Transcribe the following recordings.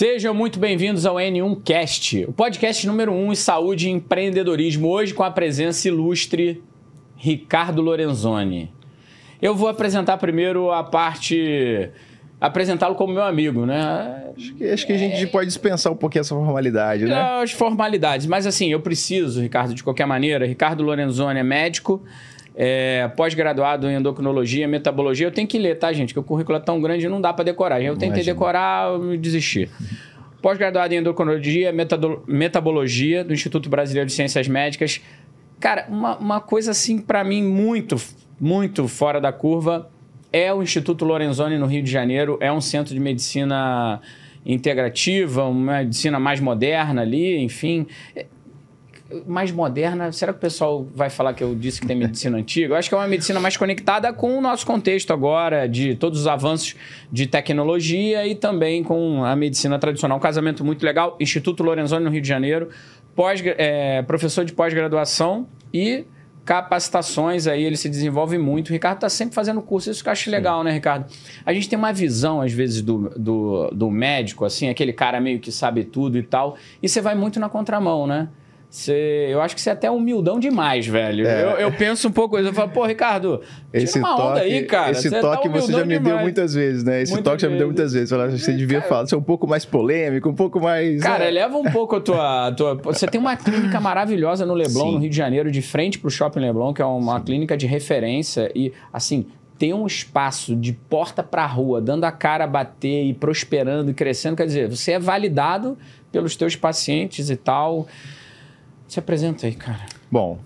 Sejam muito bem-vindos ao N1Cast, o podcast número 1 em saúde e empreendedorismo, hoje com a presença ilustre Ricardo Lorenzoni. Eu vou apresentar primeiro a parte... apresentá-lo como meu amigo, né? Acho que a gente pode dispensar um pouquinho essa formalidade, né? As formalidades, mas assim, eu preciso, Ricardo, de qualquer maneira. Ricardo Lorenzoni é médico, pós-graduado em endocrinologia, metabologia. Eu tenho que ler, tá, gente? Porque o currículo é tão grande, não dá para decorar. Eu tentei decorar, eu desisti. Pós-graduado em endocrinologia, metabologia do Instituto Brasileiro de Ciências Médicas. Cara, uma coisa assim, para mim, muito fora da curva é o Instituto Lorenzoni no Rio de Janeiro. É um centro de medicina integrativa, uma medicina mais moderna ali, enfim... mais moderna, será que o pessoal vai falar que eu disse que tem medicina antiga? Eu acho que é uma medicina mais conectada com o nosso contexto agora, de todos os avanços de tecnologia e também com a medicina tradicional. Um casamento muito legal, Instituto Lorenzoni no Rio de Janeiro, professor de pós-graduação e capacitações, aí ele se desenvolve muito. O Ricardo está sempre fazendo curso, isso que eu acho legal, né, Ricardo? A gente tem uma visão, às vezes, do médico, assim, aquele cara meio que sabe tudo e tal, e você vai muito na contramão, né? Eu acho que você é até humildão demais, velho. Eu penso um pouco, eu falo, pô, Ricardo, tira uma onda aí, cara. Esse toque você já me deu muitas vezes, né? Esse toque já me deu muitas vezes. Você devia falar, você é um pouco mais polêmico, um pouco mais... Cara, eleva um pouco a tua... Você tem uma clínica maravilhosa no Leblon, no Rio de Janeiro, de frente pro Shopping Leblon, que é uma clínica de referência e, assim... ter um espaço de porta para rua, dando a cara a bater e prosperando e crescendo, quer dizer, você é validado pelos teus pacientes e tal... Se apresenta aí, cara. Bom,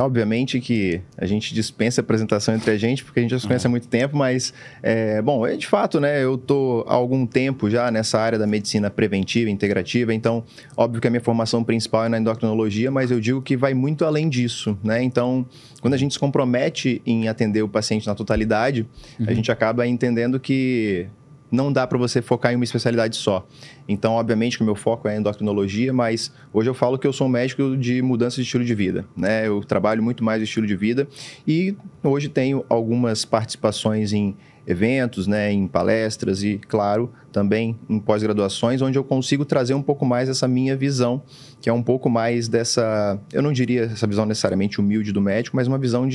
obviamente que a gente dispensa a apresentação entre a gente, porque a gente já se conhece há muito tempo, mas, de fato, né, eu estou há algum tempo já nessa área da medicina preventiva, integrativa, então, óbvio que a minha formação principal é na endocrinologia, mas eu digo que vai muito além disso, né? Então, quando a gente se compromete em atender o paciente na totalidade, a gente acaba entendendo que não dá para você focar em uma especialidade só. Então, obviamente que o meu foco é endocrinologia, mas hoje eu falo que eu sou um médico de mudança de estilo de vida, né? Eu trabalho muito mais no estilo de vida e hoje tenho algumas participações em eventos, né? Em palestras e, claro, também em pós-graduações, onde eu consigo trazer um pouco mais essa minha visão, que é um pouco mais dessa, eu não diria essa visão necessariamente humilde do médico, mas uma visão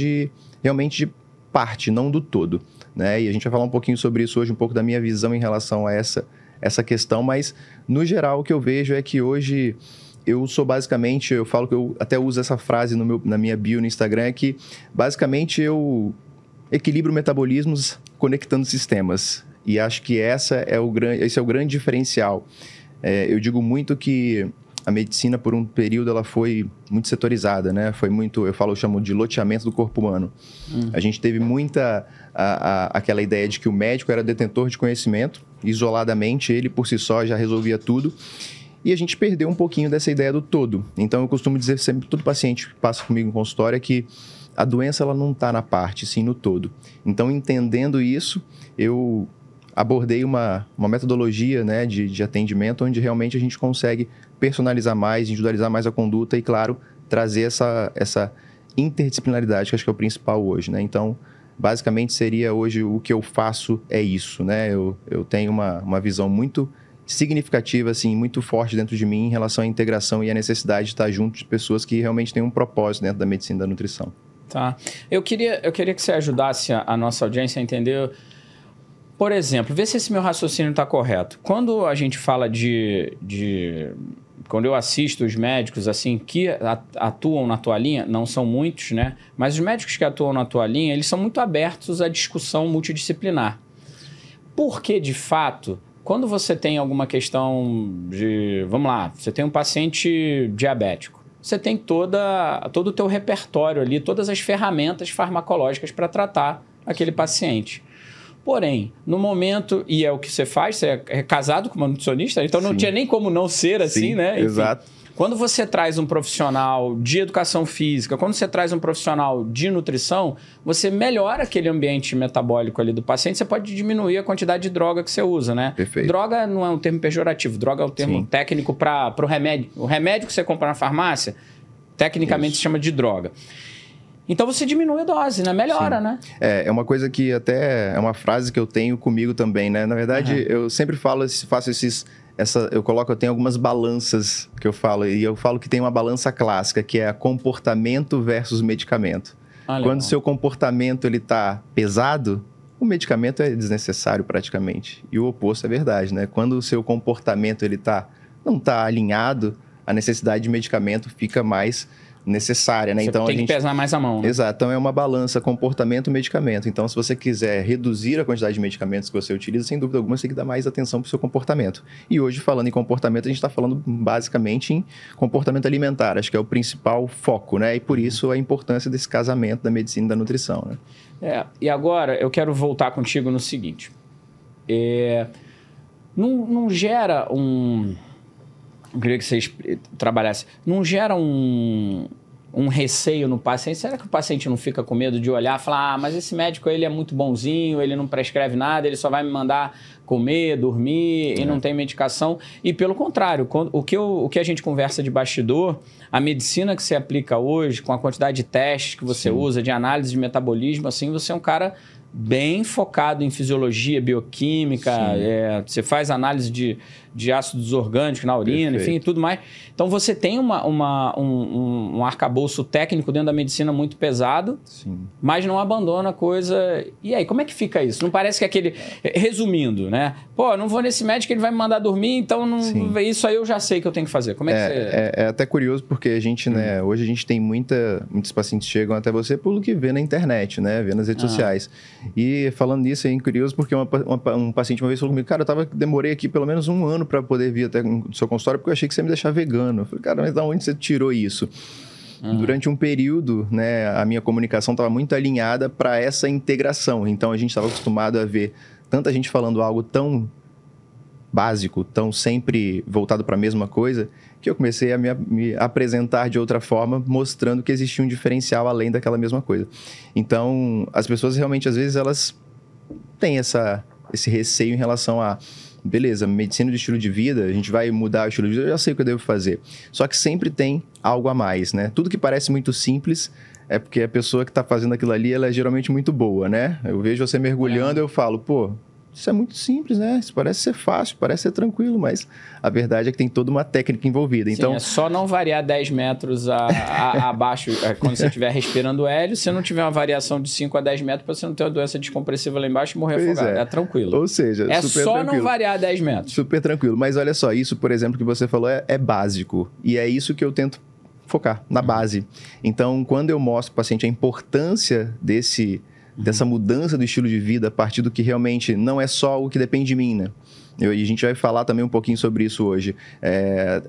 realmente de parte, não do todo, né? E a gente vai falar um pouquinho sobre isso hoje, um pouco da minha visão em relação a essa questão, mas no geral o que eu vejo é que hoje eu sou basicamente, eu falo que eu até uso essa frase na minha bio no Instagram, é que basicamente eu equilibro metabolismos conectando sistemas, e acho que esse é o grande diferencial. Eu digo muito que a medicina, por um período, ela foi muito setorizada, né? Foi muito, eu chamo de loteamento do corpo humano. A gente teve muita aquela ideia de que o médico era detentor de conhecimento, isoladamente, ele por si só já resolvia tudo. E a gente perdeu um pouquinho dessa ideia do todo. Então, eu costumo dizer sempre, todo paciente que passa comigo em consultório, que a doença ela não está na parte, sim no todo. Então, entendendo isso, eu abordei uma metodologia, né, de atendimento onde realmente a gente consegue personalizar mais, individualizar mais a conduta e, claro, trazer essa interdisciplinaridade, que acho que é o principal hoje, né? Então, basicamente seria hoje o que eu faço é isso, né? Eu tenho uma visão muito significativa, assim, muito forte dentro de mim em relação à integração e à necessidade de estar junto de pessoas que realmente têm um propósito dentro da medicina e da nutrição. Tá. Eu queria que você ajudasse a nossa audiência a entender... Por exemplo, vê se esse meu raciocínio está correto. Quando a gente fala quando eu assisto os médicos assim que atuam na tua linha, não são muitos, né? Mas os médicos que atuam na tua linha, eles são muito abertos à discussão multidisciplinar. Porque, de fato, quando você tem alguma questão de... Vamos lá, você tem um paciente diabético. Você tem todo o teu repertório ali, todas as ferramentas farmacológicas para tratar aquele paciente. Porém, no momento, e é o que você faz, você é casado com uma nutricionista, então não tinha nem como não ser assim, né? Enfim, exato. Quando você traz um profissional de educação física, quando você traz um profissional de nutrição, você melhora aquele ambiente metabólico ali do paciente, você pode diminuir a quantidade de droga que você usa, né? Perfeito. Droga não é um termo pejorativo, droga é um termo técnico para o remédio. O remédio que você compra na farmácia, tecnicamente se chama de droga. Então você diminui a dose, né? Melhora, né? É uma coisa que até é uma frase que eu tenho comigo também, né? Na verdade, eu sempre faço esses eu tenho algumas balanças que eu falo, e eu falo que tem uma balança clássica, que é comportamento versus medicamento. Quando o seu comportamento ele tá pesado, o medicamento é desnecessário praticamente. E o oposto é verdade, né? Quando o seu comportamento ele não tá alinhado, a necessidade de medicamento fica mais necessária, né? Você então tem que pesar mais a mão, né? Exato, então é uma balança comportamento-medicamento. Então, se você quiser reduzir a quantidade de medicamentos que você utiliza, sem dúvida alguma, você tem que dar mais atenção para o seu comportamento. E hoje, falando em comportamento, a gente está falando basicamente em comportamento alimentar. Acho que é o principal foco, né? E por isso a importância desse casamento da medicina e da nutrição, né? E agora eu quero voltar contigo no seguinte. Não gera eu queria que vocês trabalhassem. Não gera um receio no paciente? Será que o paciente não fica com medo de olhar e falar, mas esse médico ele é muito bonzinho, ele não prescreve nada, ele só vai me mandar comer, dormir e não tem medicação? E pelo contrário, o que a gente conversa de bastidor, a medicina que você aplica hoje, com a quantidade de testes que você usa, de análise de metabolismo, assim, você é um cara bem focado em fisiologia, bioquímica, você faz análise de ácidos orgânicos na urina, enfim, tudo mais. Então, você tem um arcabouço técnico dentro da medicina muito pesado, mas não abandona a coisa. E aí, como é que fica isso? Não parece que aquele... Resumindo, né? Pô, não vou nesse médico, ele vai me mandar dormir, então isso aí eu já sei que eu tenho que fazer. Como é que você... É até curioso, porque a gente, né, hoje a gente tem muitos pacientes que chegam até você pelo que vê na internet, né? Vê nas redes sociais. E falando nisso, é curioso porque um paciente uma vez falou comigo, cara, demorei aqui pelo menos 1 ano para poder vir até o seu consultório, porque eu achei que você ia me deixar vegano. Eu falei, cara, mas de onde você tirou isso? Durante um período, né, a minha comunicação estava muito alinhada para essa integração. Então, a gente estava acostumado a ver tanta gente falando algo tão básico, tão sempre voltado para a mesma coisa, que eu comecei a me apresentar de outra forma, mostrando que existia um diferencial além daquela mesma coisa. Então, as pessoas realmente, às vezes, elas têm esse receio em relação a, beleza, medicina de estilo de vida, a gente vai mudar o estilo de vida, eu já sei o que eu devo fazer. Só que sempre tem algo a mais, né? Tudo que parece muito simples é porque a pessoa que está fazendo aquilo ali, ela é geralmente muito boa, né? Eu vejo você mergulhando e eu falo, pô, isso é muito simples, né? Isso parece ser fácil, parece ser tranquilo, mas a verdade é que tem toda uma técnica envolvida. Sim, então, é só não variar 10 metros abaixo quando você estiver respirando hélio. Se não tiver uma variação de 5 a 10 metros, para você não ter uma doença descompressiva lá embaixo e morrer afogado. É tranquilo. Ou seja, é super só tranquilo. Não variar 10 metros. Super tranquilo. Mas olha só, isso, por exemplo, que você falou é básico. E é isso que eu tento focar, na base. Então, quando eu mostro para o paciente a importância dessa mudança do estilo de vida a partir do que realmente não é só o que depende de mim, né? E a gente vai falar também um pouquinho sobre isso hoje.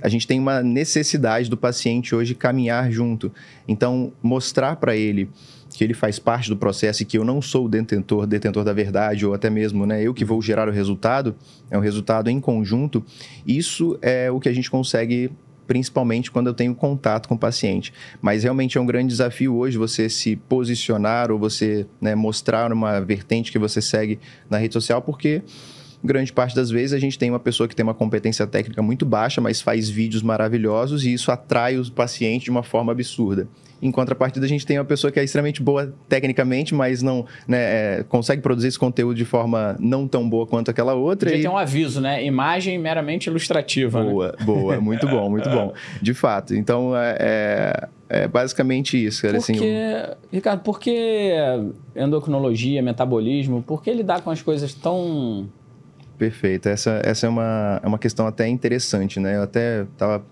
A gente tem uma necessidade do paciente hoje caminhar junto. Então, mostrar para ele que ele faz parte do processo e que eu não sou o detentor da verdade, ou até mesmo, né, eu que vou gerar o resultado, é um resultado em conjunto. Isso é o que a gente consegue, principalmente quando eu tenho contato com o paciente. Mas realmente é um grande desafio hoje você se posicionar ou você, né, mostrar uma vertente que você segue na rede social, porque grande parte das vezes a gente tem uma pessoa que tem uma competência técnica muito baixa, mas faz vídeos maravilhosos e isso atrai os pacientes de uma forma absurda. Em contrapartida, a gente tem uma pessoa que é extremamente boa tecnicamente, mas não, né, consegue produzir esse conteúdo de forma não tão boa quanto aquela outra. Tem um aviso, né? Imagem meramente ilustrativa. Boa. Muito bom, muito bom. De fato. Então, é basicamente isso. Ricardo, por que endocrinologia, metabolismo? Por que lidar com as coisas tão... Perfeito. Essa é uma questão até interessante, né? Eu até estava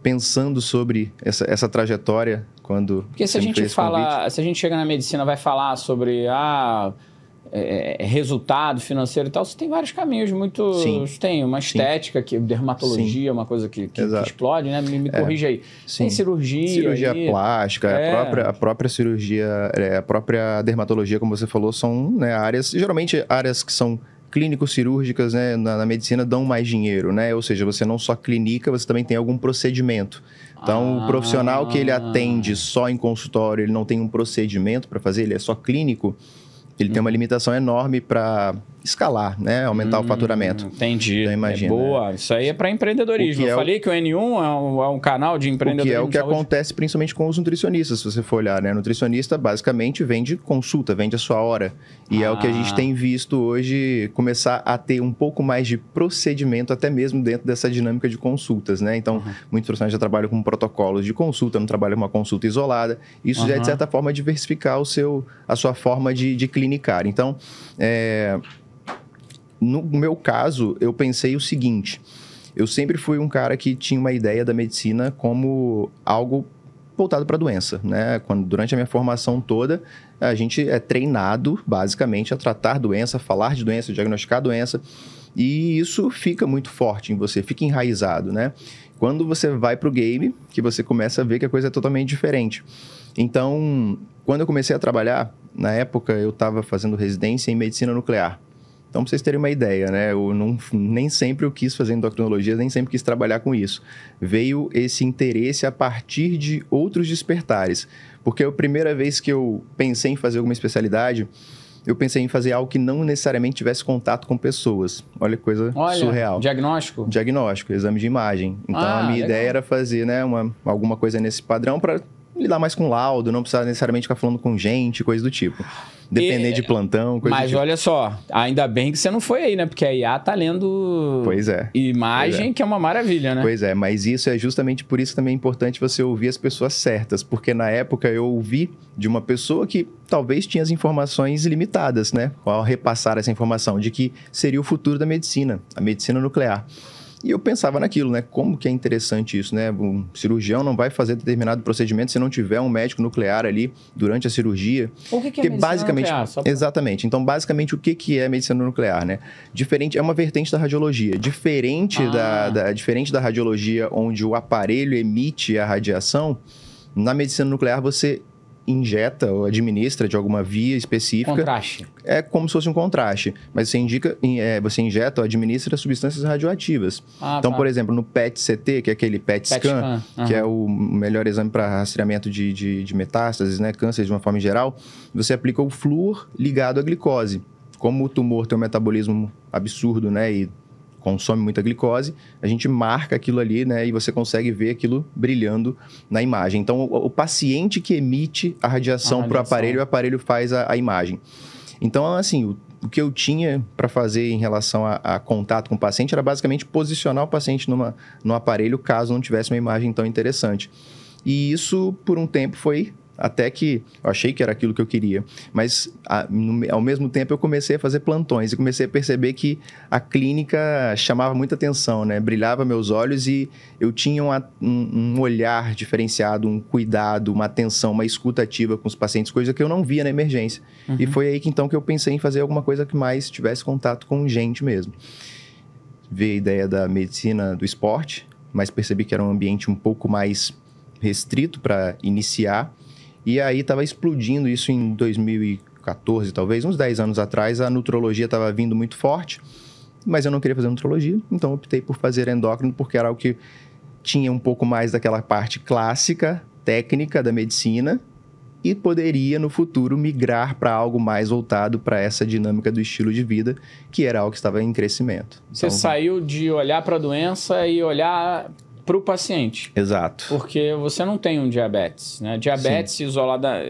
pensando sobre essa trajetória quando... Porque se a gente chega na medicina, vai falar sobre resultado financeiro e tal, você tem vários caminhos muito... Tem uma estética, que dermatologia, uma coisa que explode, né? Me corrija aí. Tem cirurgia... Cirurgia plástica, a própria cirurgia, a própria dermatologia, como você falou, são, né, áreas... Geralmente, áreas que são clínico-cirúrgicas, né, na medicina dão mais dinheiro, né? Ou seja, você não só clinica, você também tem algum procedimento. Então, o profissional que ele atende só em consultório, ele não tem um procedimento para fazer, ele é só clínico, ele tem uma limitação enorme para escalar, né? Aumentar o faturamento. Entendi. Então, imagina, boa. Isso aí é para empreendedorismo. Eu falei que o N1 é um canal de empreendedorismo. O que é o que acontece principalmente com os nutricionistas, se você for olhar, né? Nutricionista basicamente vende consulta, vende a sua hora. E é o que a gente tem visto hoje começar a ter um pouco mais de procedimento, até mesmo dentro dessa dinâmica de consultas, né? Então, muitos profissionais já trabalham com protocolos de consulta, não trabalham com uma consulta isolada. Isso já é, de certa forma, diversificar a sua forma de clinicar. Então, no meu caso, eu pensei o seguinte: eu sempre fui um cara que tinha uma ideia da medicina como algo voltado para a doença, né? Durante a minha formação toda, a gente é treinado, basicamente, a tratar doença, falar de doença, diagnosticar doença, e isso fica muito forte em você, fica enraizado, né? Quando você vai para o game, que você começa a ver que a coisa é totalmente diferente. Então, quando eu comecei a trabalhar, na época eu estava fazendo residência em medicina nuclear. Então, para vocês terem uma ideia, né? Nem sempre eu quis fazer endocrinologia, nem sempre quis trabalhar com isso. Veio esse interesse a partir de outros despertares. Porque a primeira vez que eu pensei em fazer alguma especialidade, eu pensei em fazer algo que não necessariamente tivesse contato com pessoas. Olha que coisa surreal. Diagnóstico? Diagnóstico, exame de imagem. Então, a minha ideia era fazer, né, alguma coisa nesse padrão para lidar mais com laudo, não precisar necessariamente ficar falando com gente, coisa do tipo. Depender de plantão, coisa do tipo. Mas olha só, ainda bem que você não foi aí, né? Porque a IA tá lendo imagem, que é uma maravilha, né? Pois é, mas isso é justamente por isso que também é importante você ouvir as pessoas certas. Porque na época eu ouvi de uma pessoa que talvez tinha as informações limitadas, né? Ao repassar essa informação de que seria o futuro da medicina, a medicina nuclear. E eu pensava naquilo, né? Como que é interessante isso, né? Um cirurgião não vai fazer determinado procedimento se não tiver um médico nuclear ali durante a cirurgia. O que é medicina nuclear? Exatamente. Então, basicamente, o que é medicina nuclear, né? É uma vertente da radiologia. Diferente da radiologia, onde o aparelho emite a radiação, na medicina nuclear você injeta ou administra de alguma via específica. Contraste. É como se fosse um contraste. Mas você injeta ou administra substâncias radioativas. Então, por exemplo, no PET-CT, que é aquele PET scan, que é o melhor exame para rastreamento de metástases, né? Câncer de uma forma geral, você aplica o flúor ligado à glicose. Como o tumor tem um metabolismo absurdo, né? E consome muita glicose, a gente marca aquilo ali, né? E você consegue ver aquilo brilhando na imagem. Então, o paciente que emite a radiação para o aparelho faz a imagem. Então, assim, o que eu tinha para fazer em relação a contato com o paciente era basicamente posicionar o paciente no aparelho, caso não tivesse uma imagem tão interessante. E isso, por um tempo, foi até que eu achei que era aquilo que eu queria. Mas, ao mesmo tempo, eu comecei a fazer plantões e comecei a perceber que a clínica chamava muita atenção, né? Brilhava meus olhos e eu tinha um olhar diferenciado, um cuidado, uma atenção, uma escuta ativa com os pacientes, coisa que eu não via na emergência. E foi aí que eu pensei em fazer alguma coisa que mais tivesse contato com gente mesmo. Vi a ideia da medicina do esporte, mas percebi que era um ambiente um pouco mais restrito para iniciar. E aí estava explodindo isso em 2014, talvez, uns 10 anos atrás. A nutrologia estava vindo muito forte, mas eu não queria fazer nutrologia, então optei por fazer endócrino, porque era o que tinha um pouco mais daquela parte clássica, técnica da medicina, e poderia, no futuro, migrar para algo mais voltado para essa dinâmica do estilo de vida, que era algo que estava em crescimento. Você saiu de olhar para a doença e olhar para o paciente. Exato. Porque você não tem um diabetes, né? Diabetes isolada...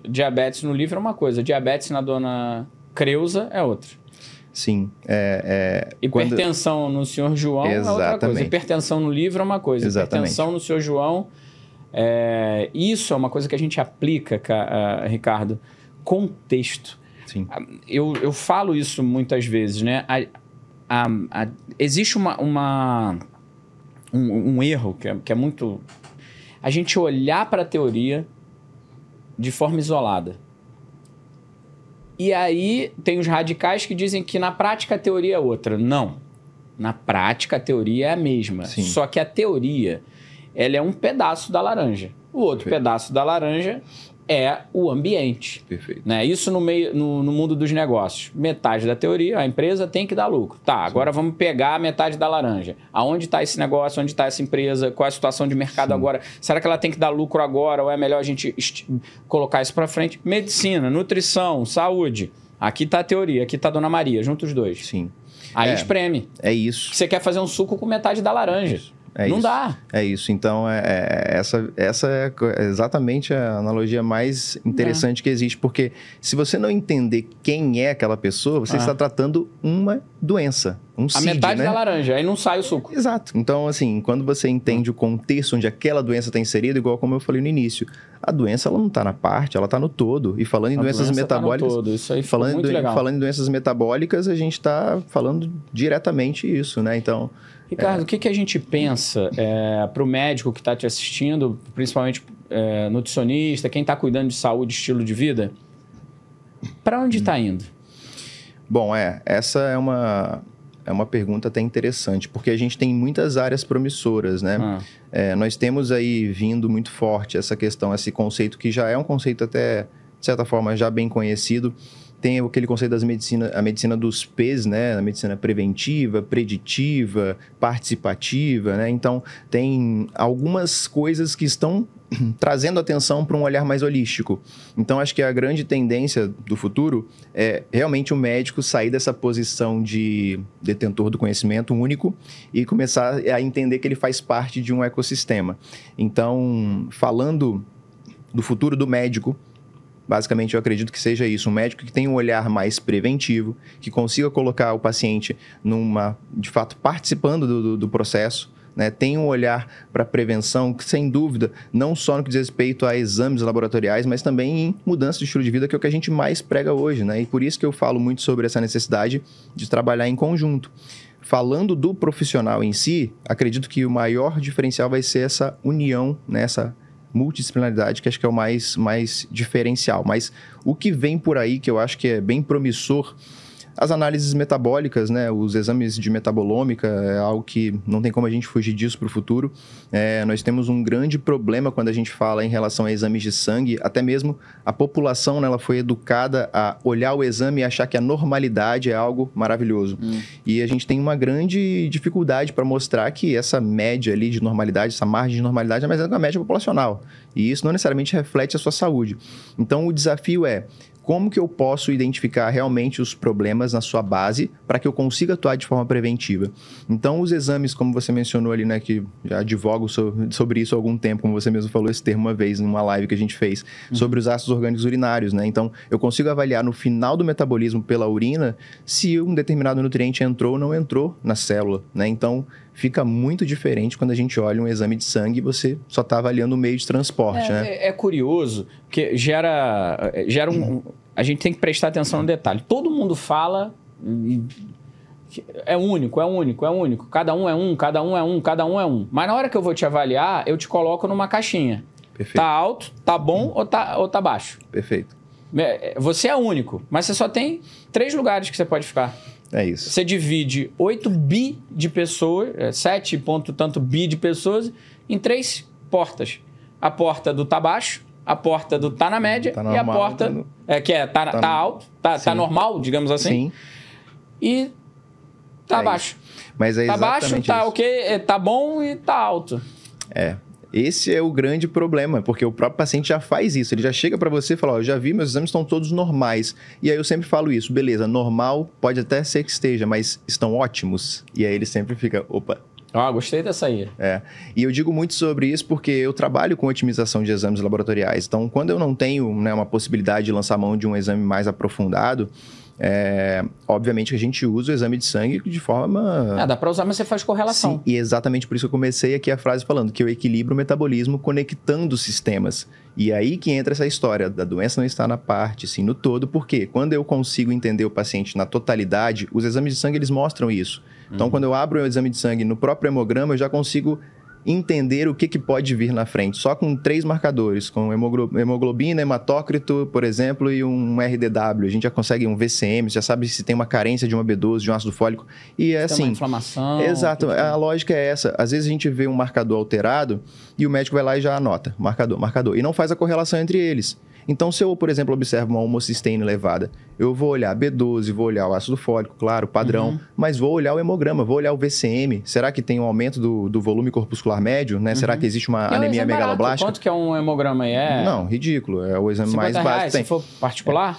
Diabetes no livro é uma coisa, diabetes na dona Creuza é outra. Sim. Hipertensão no senhor João é outra coisa. Hipertensão no livro é uma coisa. Exatamente. Hipertensão no senhor João... Isso é uma coisa que a gente aplica, Ricardo. Contexto. Sim. Eu falo isso muitas vezes, né? Existe um erro que é muito... A gente olhar para a teoria de forma isolada. E aí tem os radicais que dizem que na prática a teoria é outra. Não. Na prática a teoria é a mesma. Sim. Só que a teoria, ela é um pedaço da laranja. O outro pedaço da laranja é o ambiente. Perfeito. Né? Isso no mundo dos negócios. Metade da teoria, a empresa tem que dar lucro. Tá, agora vamos pegar a metade da laranja. Aonde está esse negócio? Onde está essa empresa? Qual é a situação de mercado agora? Será que ela tem que dar lucro agora? Ou é melhor a gente colocar isso para frente? Medicina, nutrição, saúde. Aqui tá a teoria, aqui tá a Dona Maria, junta os dois. Sim. Aí espreme. É isso. Você quer fazer um suco com metade da laranja. Não dá. É isso. Então, essa é exatamente a analogia mais interessante que existe. Porque se você não entender quem é aquela pessoa, você está tratando uma doença. A metade da laranja, aí não sai o suco. Exato. Então, assim, quando você entende o contexto onde aquela doença está inserida, igual como eu falei no início, a doença ela não está na parte, ela está no todo. E falando em doenças metabólicas... Tá no todo. Isso aí ficou muito legal. Falando em doenças metabólicas, a gente está falando diretamente isso, né? Então... Ricardo, o que a gente pensa para o médico que está te assistindo, principalmente nutricionista, quem está cuidando de saúde, estilo de vida, para onde está indo? Bom, essa é uma pergunta até interessante, porque a gente tem muitas áreas promissoras, né? Nós temos aí vindo muito forte essa questão, esse conceito que já é um conceito até, de certa forma, já bem conhecido. Tem aquele conceito a medicina dos P's, né? A medicina preventiva, preditiva, participativa, né? Então, tem algumas coisas que estão trazendo atenção para um olhar mais holístico. Então, acho que a grande tendência do futuro é realmente o médico sair dessa posição de detentor do conhecimento único e começar a entender que ele faz parte de um ecossistema. Então, falando do futuro do médico, basicamente, eu acredito que seja isso. Um médico que tenha um olhar mais preventivo, que consiga colocar o paciente de fato, participando do processo, né? Tem um olhar para prevenção, que, sem dúvida, não só no que diz respeito a exames laboratoriais, mas também em mudança de estilo de vida, que é o que a gente mais prega hoje, né? E por isso que eu falo muito sobre essa necessidade de trabalhar em conjunto. Falando do profissional em si, acredito que o maior diferencial vai ser essa união, né? Essa multidisciplinaridade, que acho que é o mais diferencial. Mas o que vem por aí, que eu acho que é bem promissor, as análises metabólicas, né? Os exames de metabolômica é algo que não tem como a gente fugir disso para o futuro. Nós temos um grande problema quando a gente fala em relação a exames de sangue. Até mesmo a população, né, ela foi educada a olhar o exame e achar que a normalidade é algo maravilhoso. E a gente tem uma grande dificuldade para mostrar que essa média ali de normalidade, essa margem de normalidade é mais que a média populacional. E isso não necessariamente reflete a sua saúde. Então, o desafio é: como que eu posso identificar realmente os problemas na sua base para que eu consiga atuar de forma preventiva? Então, os exames, como você mencionou ali, né, que já advogo sobre isso há algum tempo, como você mesmo falou esse termo uma vez, numa live que a gente fez, sobre os ácidos orgânicos urinários, né? Então, eu consigo avaliar no final do metabolismo pela urina se um determinado nutriente entrou ou não entrou na célula, né? Então, fica muito diferente quando a gente olha um exame de sangue e você só está avaliando o meio de transporte, né? É curioso, porque gera a gente tem que prestar atenção no detalhe. Todo mundo fala... É único. Cada um é um, cada um é um, cada um é um. Mas na hora que eu vou te avaliar, eu te coloco numa caixinha. Perfeito. Tá alto, tá bom ou tá baixo. Perfeito. Você é único, mas você só tem 3 lugares que você pode ficar. É isso. Você divide 8 bi de pessoas, 7 ponto tanto bi de pessoas, em 3 portas. A porta do tá baixo, a porta do tá na média normal, e a porta tá alto, tá normal, digamos assim. Sim. E tá baixo. Mas é tá exatamente baixo, tá isso. ok, tá bom e tá alto. Esse é o grande problema, porque o próprio paciente já faz isso. Ele já chega para você e fala: eu já vi, meus exames estão todos normais. E aí eu sempre falo isso: beleza, normal pode até ser que esteja, mas estão ótimos? E aí ele sempre fica: opa. Gostei dessa aí. E eu digo muito sobre isso porque eu trabalho com otimização de exames laboratoriais. Então, quando eu não tenho, né, uma possibilidade de lançar mão de um exame mais aprofundado, obviamente que a gente usa o exame de sangue de forma... dá para usar, mas você faz correlação. Sim, e exatamente por isso que eu comecei aqui a frase falando que eu equilibro o metabolismo conectando sistemas. E aí que entra essa história da doença não estar na parte, sim no todo, porque quando eu consigo entender o paciente na totalidade, os exames de sangue eles mostram isso. Então, quando eu abro o exame de sangue no próprio hemograma, eu já consigo entender o que pode vir na frente. Só com 3 marcadores, com hemoglobina, hematócrito, por exemplo, e um RDW. A gente já consegue um VCM, já sabe se tem uma carência de uma B12, de um ácido fólico. E é assim... Tem uma inflamação. Exato. A lógica é essa. Às vezes a gente vê um marcador alterado e o médico vai lá e já anota. Marcador. E não faz a correlação entre eles. Então, se eu, por exemplo, observo uma homocisteína elevada, eu vou olhar B12, vou olhar o ácido fólico, claro, padrão, mas vou olhar o hemograma, vou olhar o VCM. Será que tem um aumento do volume corpuscular médio, né? Será que existe uma anemia megaloblástica? Quanto que é um hemograma aí? Não, ridículo. É o exame mais básico que tem. Se for particular?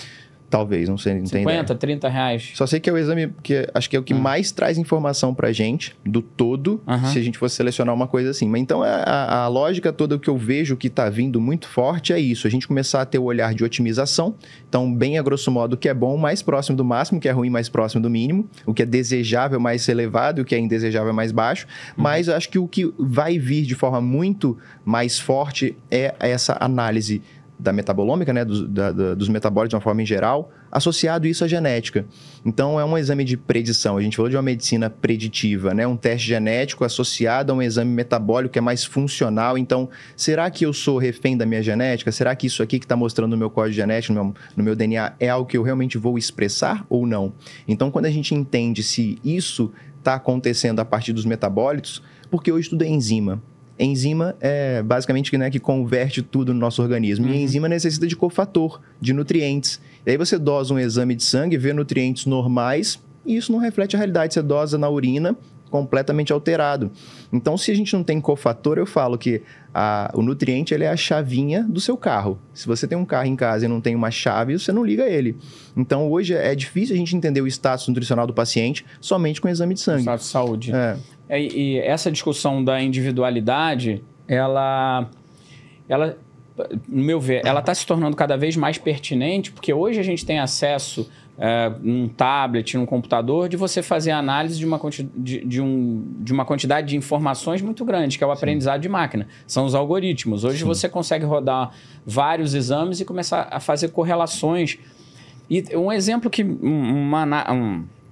Talvez, não sei, não tem ideia. 50, 30 reais. Só sei que é o exame que acho que é o que mais traz informação pra gente, do todo, se a gente fosse selecionar uma coisa assim. Mas então a lógica toda que eu vejo que tá vindo muito forte é isso. A gente começar a ter o olhar de otimização. Então, bem a grosso modo, o que é bom, mais próximo do máximo, o que é ruim, mais próximo do mínimo. O que é desejável, mais elevado, o que é indesejável, mais baixo. Mas eu acho que o que vai vir de forma muito mais forte é essa análise da metabolômica, né, dos metabólitos de uma forma em geral, associado isso à genética. Então, é um exame de predição. A gente falou de uma medicina preditiva, né, um teste genético associado a um exame metabólico que é mais funcional. Então, será que eu sou refém da minha genética? Será que isso aqui que está mostrando no meu código genético, no meu DNA, é algo que eu realmente vou expressar ou não? Então, quando a gente entende se isso está acontecendo a partir dos metabólitos, porque hoje tudo é enzima. Enzima é basicamente, né, que converte tudo no nosso organismo. E a enzima necessita de cofator, de nutrientes. E aí você dosa um exame de sangue, vê nutrientes normais, e isso não reflete a realidade. Você dosa na urina, completamente alterado. Então, se a gente não tem cofator, eu falo que o nutriente ele é a chavinha do seu carro. Se você tem um carro em casa e não tem uma chave, você não liga ele. Então, hoje é difícil a gente entender o status nutricional do paciente somente com o exame de sangue. Status de saúde. E essa discussão da individualidade, ela, no meu ver, ela está se tornando cada vez mais pertinente, porque hoje a gente tem acesso num tablet, num computador, de você fazer análise de uma quantidade de informações muito grande, que é o aprendizado de máquina. São os algoritmos. Hoje você consegue rodar vários exames e começar a fazer correlações. E um exemplo que...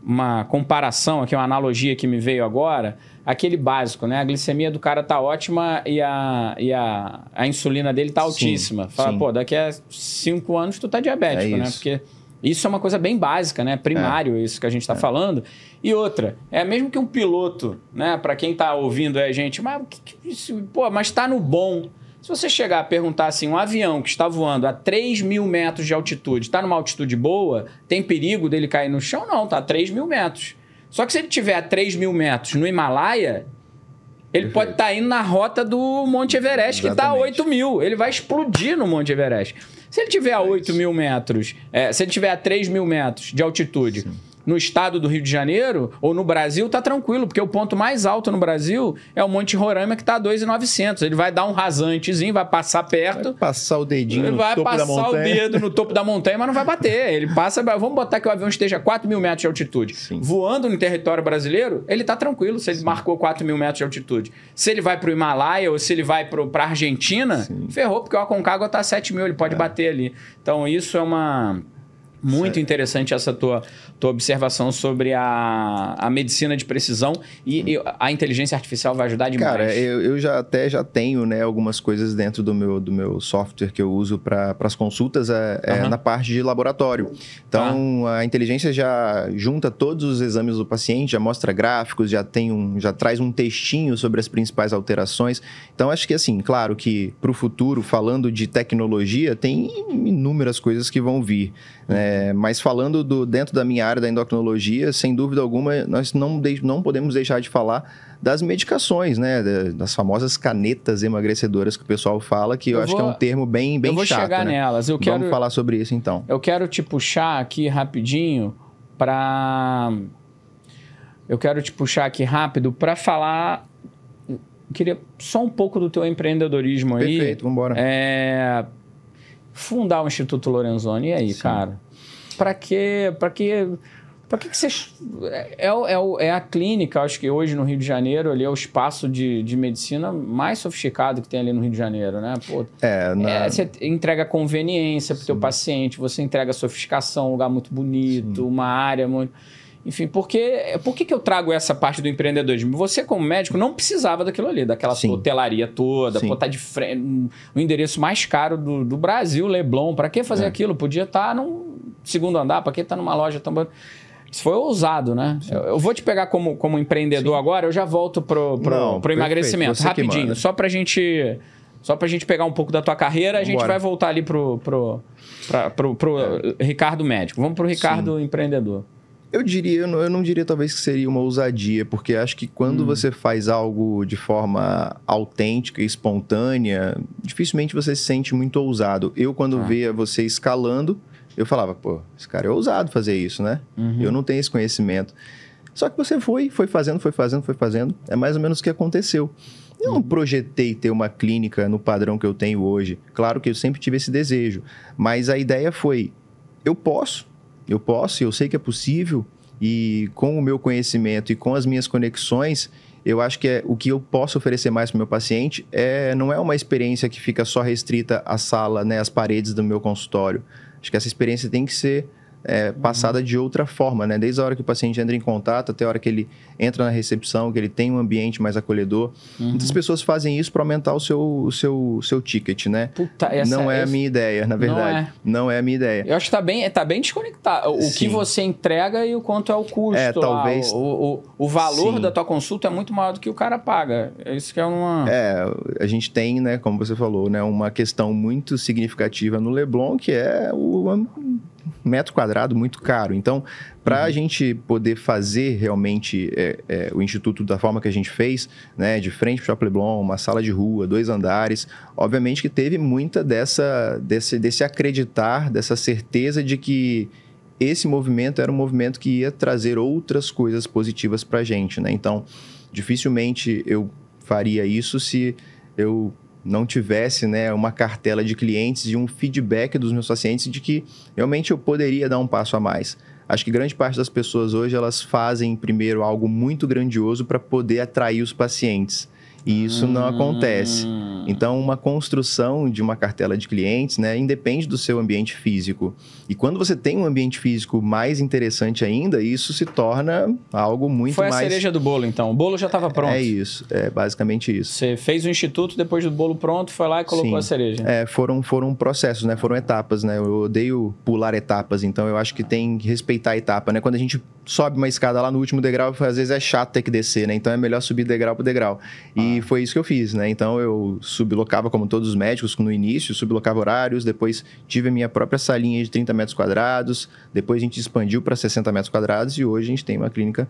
Uma comparação aqui, uma analogia que me veio agora, aquele básico, né? A glicemia do cara tá ótima e a insulina dele tá altíssima. Fala, pô, daqui a 5 anos tu tá diabético, né? Porque isso é uma coisa bem básica, né? Primário, isso que a gente tá falando. E outra, mesmo que um piloto, né? Para quem tá ouvindo a gente, mas tá no bom. Se você chegar a perguntar assim, um avião que está voando a 3.000 metros de altitude, está numa altitude boa, tem perigo dele cair no chão? Não, tá a 3.000 metros. Só que se ele estiver a 3.000 metros no Himalaia, ele pode estar indo na rota do Monte Everest, que está a 8.000. Ele vai explodir no Monte Everest. Se ele estiver a 8.000 metros, se ele estiver a 3.000 metros de altitude... No estado do Rio de Janeiro ou no Brasil, tá tranquilo, porque o ponto mais alto no Brasil é o Monte Roraima, que tá a 2.900. Ele vai dar um rasantezinho, vai passar perto. Vai passar o dedinho no topo da montanha. Vai passar o dedo no topo da montanha, mas não vai bater. Ele passa... Vamos botar que o avião esteja a 4.000 metros de altitude. Voando no território brasileiro, ele tá tranquilo se ele marcou 4.000 metros de altitude. Se ele vai pro Himalaia ou se ele vai pra Argentina, ferrou, porque o Aconcagua tá a 7.000, ele pode bater ali. Então, isso é uma... Muito interessante essa tua observação sobre a medicina de precisão e a inteligência artificial vai ajudar demais. Cara, eu já tenho, né, algumas coisas dentro do meu software que eu uso para as consultas na parte de laboratório. Então, a inteligência já junta todos os exames do paciente, já mostra gráficos, já traz um textinho sobre as principais alterações. Então, acho que assim, claro que para o futuro, falando de tecnologia, tem inúmeras coisas que vão vir, né? Mas falando dentro da minha área da endocrinologia, sem dúvida alguma, nós não podemos deixar de falar das medicações, né? Das famosas canetas emagrecedoras que o pessoal fala, que eu acho que é um termo bem chato. Eu vou chegar nelas. Vamos falar sobre isso, então. Eu quero te puxar aqui rapidinho para falar... Queria só um pouco do teu empreendedorismo aí. Perfeito, vamos embora. Fundar o Instituto Lorenzoni. E aí, cara? Para que você... É a clínica, acho que hoje no Rio de Janeiro, ali é o espaço de medicina mais sofisticado que tem ali no Rio de Janeiro, né? Pô, você entrega conveniência para o teu paciente, você entrega sofisticação, um lugar muito bonito, uma área muito... Enfim, por que eu trago essa parte do empreendedorismo? Você, como médico, não precisava daquilo ali, daquela hotelaria toda, tá de frente, o endereço mais caro do Brasil, Leblon. Para que fazer aquilo? Podia estar num segundo andar, para que estar numa loja tão... Isso foi ousado, né? Eu vou te pegar como empreendedor agora, eu já volto pro emagrecimento. Rapidinho, só pra gente pegar um pouco da tua carreira, a gente vai voltar ali pro Ricardo médico. Vamos pro Ricardo empreendedor. Eu não diria talvez que seria uma ousadia, porque acho que quando você faz algo de forma autêntica e espontânea, dificilmente você se sente muito ousado. Eu, quando vejo você escalando, eu falava, pô, esse cara é ousado fazer isso, né? Eu não tenho esse conhecimento. Só que você foi fazendo. É mais ou menos o que aconteceu. Eu não projetei ter uma clínica no padrão que eu tenho hoje. Claro que eu sempre tive esse desejo. Mas a ideia foi, eu posso, e eu sei que é possível. E com o meu conhecimento e com as minhas conexões, eu acho que o que eu posso oferecer mais para o meu paciente não é uma experiência que fica só restrita à sala, né, às paredes do meu consultório. Acho que essa experiência tem que ser passada de outra forma, né? Desde a hora que o paciente entra em contato até a hora que ele entra na recepção, que ele tem um ambiente mais acolhedor. Muitas pessoas fazem isso para aumentar o seu ticket, né? Puta, não é a minha ideia, na verdade. Não é a minha ideia. Eu acho que tá bem desconectado. O que você entrega e o quanto é o custo. Talvez... O valor da tua consulta é muito maior do que o cara paga. Isso que é uma... a gente tem, né, como você falou, né, uma questão muito significativa no Leblon, que é o metro quadrado muito caro. Então, para a gente poder fazer realmente o Instituto da forma que a gente fez, né, de frente para o Shopping Leblon, uma sala de rua, 2 andares, obviamente que teve muita desse acreditar, dessa certeza de que esse movimento era um movimento que ia trazer outras coisas positivas para a gente, né? Então, dificilmente eu faria isso se eu não tivesse, né, uma cartela de clientes e um feedback dos meus pacientes de que realmente eu poderia dar um passo a mais. Acho que grande parte das pessoas hoje, elas fazem primeiro algo muito grandioso para poder atrair os pacientes. E isso não acontece. Então, uma construção de uma cartela de clientes, né, independe do seu ambiente físico. E quando você tem um ambiente físico mais interessante ainda, isso se torna algo muito mais... Foi a cereja do bolo, então. O bolo já estava pronto. É isso. É basicamente isso. Você fez o instituto, depois do bolo pronto, foi lá e colocou a cereja. Foram processos, né? Foram etapas, né? Eu odeio pular etapas, então eu acho que tem que respeitar a etapa, né? Quando a gente sobe uma escada lá no último degrau, às vezes é chato ter que descer, né? Então é melhor subir degrau por degrau. E foi isso que eu fiz, né? Então eu sublocava, como todos os médicos, no início, sublocava horários, depois tive a minha própria salinha de 30 metros quadrados, depois a gente expandiu para 60 metros quadrados e hoje a gente tem uma clínica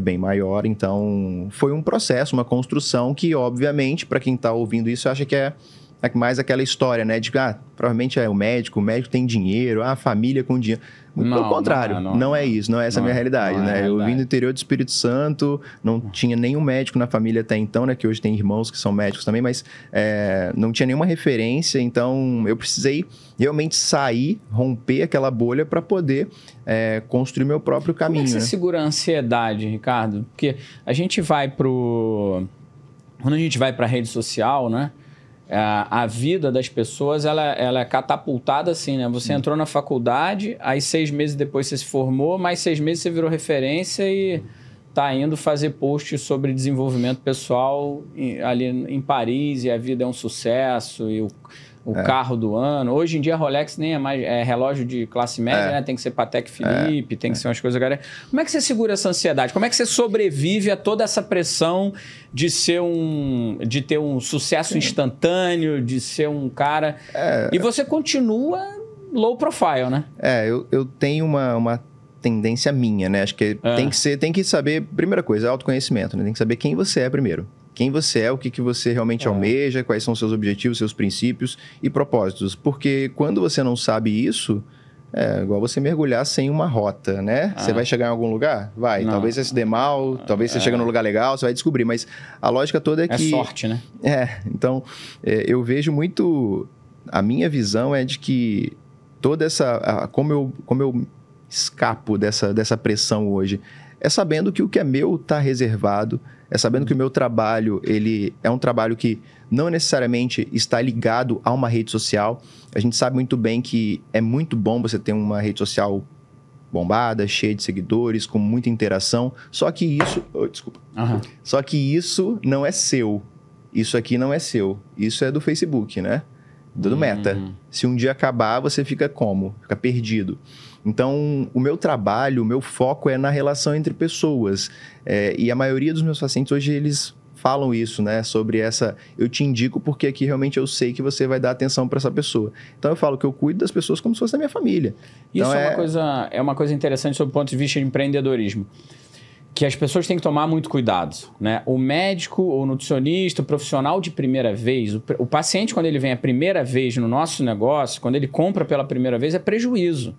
bem maior. Então foi um processo, uma construção que, obviamente, para quem está ouvindo isso, acha que é mais aquela história, né? De que, provavelmente é o médico tem dinheiro, a família com dinheiro. Muito pelo contrário, não é isso, não é essa a minha realidade, né? Eu vim do interior do Espírito Santo, não tinha nenhum médico na família até então, né? Que hoje tem irmãos que são médicos também, mas não tinha nenhuma referência, então eu precisei realmente sair, romper aquela bolha para poder construir meu próprio caminho. Como é que você segura a ansiedade, Ricardo? Porque a gente vai quando a gente vai para a rede social, né? A vida das pessoas, ela é catapultada assim, né? Você entrou na faculdade, aí 6 meses depois você se formou, mais 6 meses você virou referência e tá indo fazer posts sobre desenvolvimento pessoal ali em Paris, e a vida é um sucesso, e o carro do ano. Hoje em dia a Rolex nem é mais relógio de classe média, né? Tem que ser Patek Philippe, tem que ser umas coisas... Como é que você segura essa ansiedade? Como é que você sobrevive a toda essa pressão de ter um sucesso instantâneo, de ser um cara... E você continua low profile, né? Eu tenho uma tendência minha, né? Acho que tem que saber, primeira coisa, autoconhecimento, né? Tem que saber quem você é primeiro. Quem você é, o que você realmente almeja, quais são seus objetivos, seus princípios e propósitos. Porque quando você não sabe isso, é igual você mergulhar sem uma rota, né? Você vai chegar em algum lugar? Vai. Não. Talvez você se dê mal, talvez você chegue num lugar legal, você vai descobrir. Mas a lógica toda é que... É sorte, né? Então, eu vejo muito... A minha visão é de que toda essa... Como eu escapo dessa pressão hoje, é sabendo que o que é meu está reservado, é sabendo que o meu trabalho, ele é um trabalho que não necessariamente está ligado a uma rede social. A gente sabe muito bem que é muito bom você ter uma rede social bombada, cheia de seguidores, com muita interação, só que isso... Só que isso não é seu. Isso aqui não é seu. Isso é do Facebook, né? Do Meta. Se um dia acabar, você fica como? Fica perdido. Então, o meu trabalho, o meu foco é na relação entre pessoas. E a maioria dos meus pacientes hoje, eles falam isso, né? Sobre eu te indico porque aqui realmente eu sei que você vai dar atenção para essa pessoa. Então, eu falo que eu cuido das pessoas como se fosse da minha família. Isso então, é uma coisa interessante sob o ponto de vista de empreendedorismo. que as pessoas têm que tomar muito cuidado, né? O médico, o nutricionista, o profissional de primeira vez, o paciente, quando ele vem a primeira vez no nosso negócio, quando ele compra pela primeira vez, é prejuízo.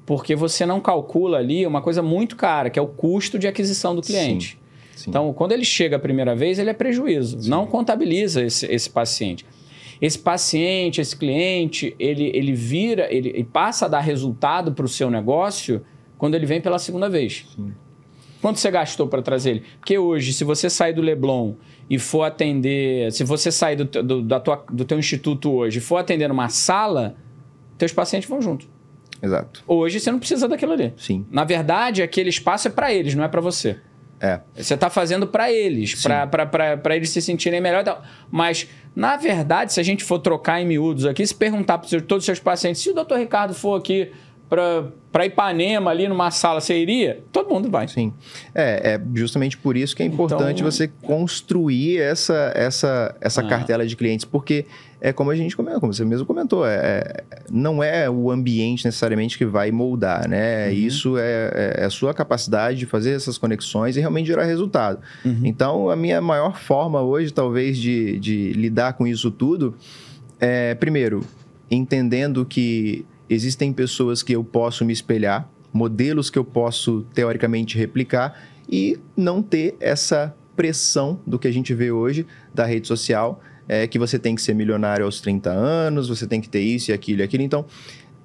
Porque você não calcula ali uma coisa muito cara, que é o custo de aquisição do cliente. Sim, sim. Então, quando ele chega a primeira vez, ele é prejuízo. Sim. Não contabiliza esse paciente. Esse paciente, esse cliente, ele passa a dar resultado para o seu negócio quando ele vem pela segunda vez. Sim. Quanto você gastou para trazer ele? Porque hoje, se você sair do Leblon e for atender... Se você sair do teu instituto hoje e for atender numa sala, teus pacientes vão junto. Exato. Hoje, você não precisa daquilo ali. Sim. Na verdade, aquele espaço é para eles, não é para você. Você está fazendo para eles, para eles se sentirem melhor. Mas, na verdade, se a gente for trocar em miúdos aqui, se perguntar para todos os seus pacientes, se o Dr. Ricardo for aqui para Ipanema, ali numa sala, você iria? Todo mundo vai. Sim. É justamente por isso que é importante você construir essa cartela de clientes, porque como a gente comentou, como você mesmo comentou, não é o ambiente necessariamente que vai moldar, né? Isso é a sua capacidade de fazer essas conexões e realmente gerar resultado. Então, a minha maior forma hoje, talvez, de lidar com isso tudo é, primeiro, entendendo que existem pessoas que eu posso me espelhar, modelos que eu posso, teoricamente, replicar e não ter essa pressão do que a gente vê hoje da rede social, que você tem que ser milionário aos 30 anos, você tem que ter isso e aquilo e aquilo. Então,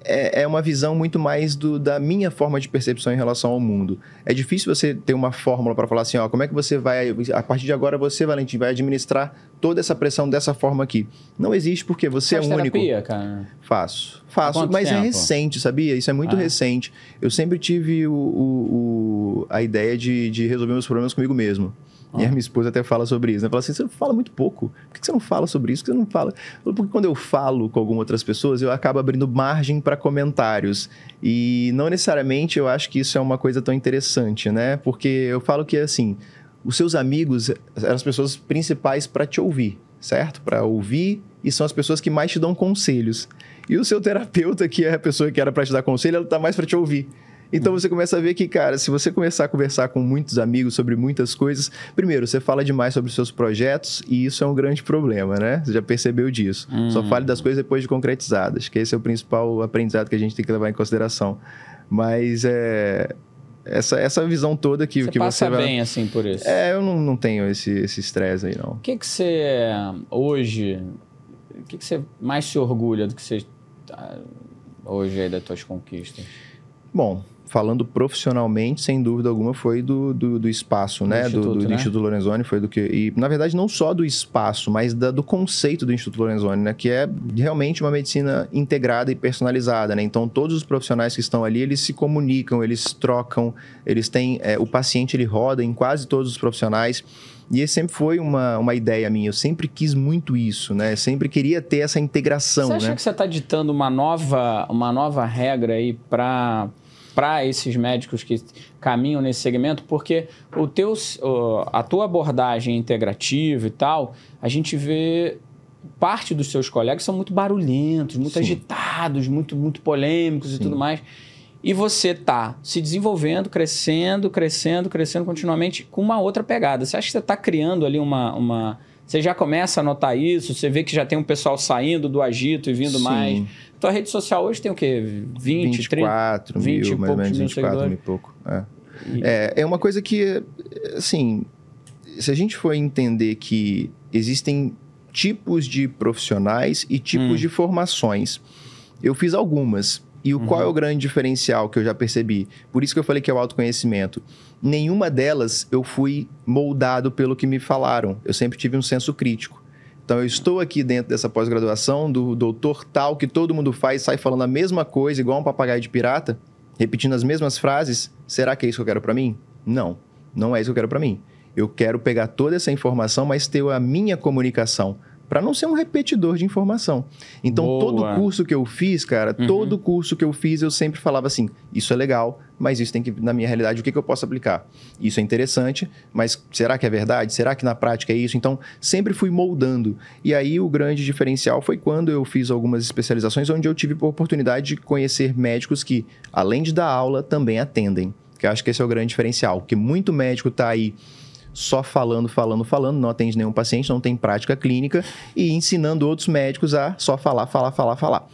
é uma visão muito mais da minha forma de percepção em relação ao mundo. É difícil você ter uma fórmula para falar assim, ó, como é que você vai, a partir de agora você, Valentim, vai administrar toda essa pressão dessa forma aqui. Não existe porque você é único. Terapia, cara? Faço, mas tempo? É recente, sabia? Isso é muito recente. Eu sempre tive a ideia de resolver meus problemas comigo mesmo. E a minha esposa até fala sobre isso, né? Fala assim, você fala muito pouco. Por que você não fala sobre isso? Por que você não fala? Porque quando eu falo com algumas outras pessoas, eu acabo abrindo margem para comentários. E não necessariamente eu acho que isso é uma coisa tão interessante, né? Porque eu falo que, assim, os seus amigos eram as pessoas principais para te ouvir, certo? Para ouvir, e são as pessoas que mais te dão conselhos. E o seu terapeuta, que é a pessoa que era para te dar conselho, ela está mais para te ouvir. Então, você começa a ver que, cara, se você começar a conversar com muitos amigos sobre muitas coisas, primeiro, você fala demais sobre os seus projetos e isso é um grande problema, né? Você já percebeu disso. Só fale das coisas depois de concretizadas, que esse é o principal aprendizado que a gente tem que levar em consideração. Mas essa visão toda que você passa bem, assim, por isso. Eu não tenho esse estresse aí, não. O que você, hoje, o que você mais se orgulha do que você hoje aí das tuas conquistas? Bom, falando profissionalmente, sem dúvida alguma, foi do espaço, né? Do Instituto Lorenzoni, foi do que... E, na verdade, não só do espaço, mas do conceito do Instituto Lorenzoni, né? Que é realmente uma medicina integrada e personalizada, né? Então, todos os profissionais que estão ali, eles se comunicam, eles trocam, eles têm... o paciente, ele roda em quase todos os profissionais. E esse sempre foi uma ideia minha. Eu sempre quis muito isso, né? Sempre queria ter essa integração, né? Você acha que você está ditando uma nova regra aí para esses médicos que caminham nesse segmento? Porque a tua abordagem integrativa e tal, a gente vê parte dos seus colegas são muito barulhentos, muito agitados, muito polêmicos e tudo mais. E você está se desenvolvendo, crescendo continuamente com uma outra pegada. Você acha que você está criando ali Você já começa a notar isso? Você vê que já tem um pessoal saindo do agito e vindo mais? Tua rede social hoje tem o quê? 24 mil, mais ou menos 24 mil e pouco. É uma coisa que, assim, se a gente for entender que existem tipos de profissionais e tipos de formações, eu fiz algumas. E qual é o grande diferencial que eu já percebi? Por isso que eu falei que é o autoconhecimento. Nenhuma delas eu fui moldado pelo que me falaram. Eu sempre tive um senso crítico. Então, eu estou aqui dentro dessa pós-graduação do doutor tal, que todo mundo faz, sai falando a mesma coisa, igual um papagaio de pirata, repetindo as mesmas frases. Será que é isso que eu quero para mim? Não, não é isso que eu quero para mim. Eu quero pegar toda essa informação, mas ter a minha comunicação, para não ser um repetidor de informação. Então, todo curso que eu fiz, cara, todo curso que eu fiz, eu sempre falava assim, isso é legal, mas isso tem que, na minha realidade, o que eu posso aplicar? Isso é interessante, mas será que é verdade? Será que na prática é isso? Então, sempre fui moldando. E aí, o grande diferencial foi quando eu fiz algumas especializações, onde eu tive a oportunidade de conhecer médicos que, além de dar aula, também atendem. Que eu acho que esse é o grande diferencial. Porque muito médico está aí só falando, não atende nenhum paciente, não tem prática clínica e ensinando outros médicos a só falar.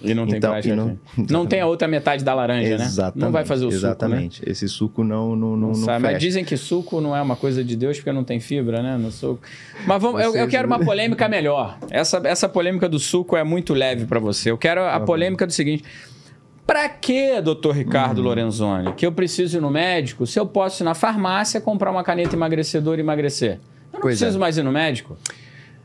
E não tem prática não tem a outra metade da laranja, exatamente, né? Não vai fazer o exatamente. suco, né? Esse suco não fecha. Mas dizem que suco não é uma coisa de Deus porque não tem fibra, né? No suco. Mas eu quero uma polêmica melhor. Essa polêmica do suco é muito leve para você. Eu quero a polêmica do seguinte... Pra que, doutor Ricardo Lorenzoni, que eu preciso ir no médico se eu posso ir na farmácia comprar uma caneta emagrecedora e emagrecer? Eu não preciso mais ir no médico.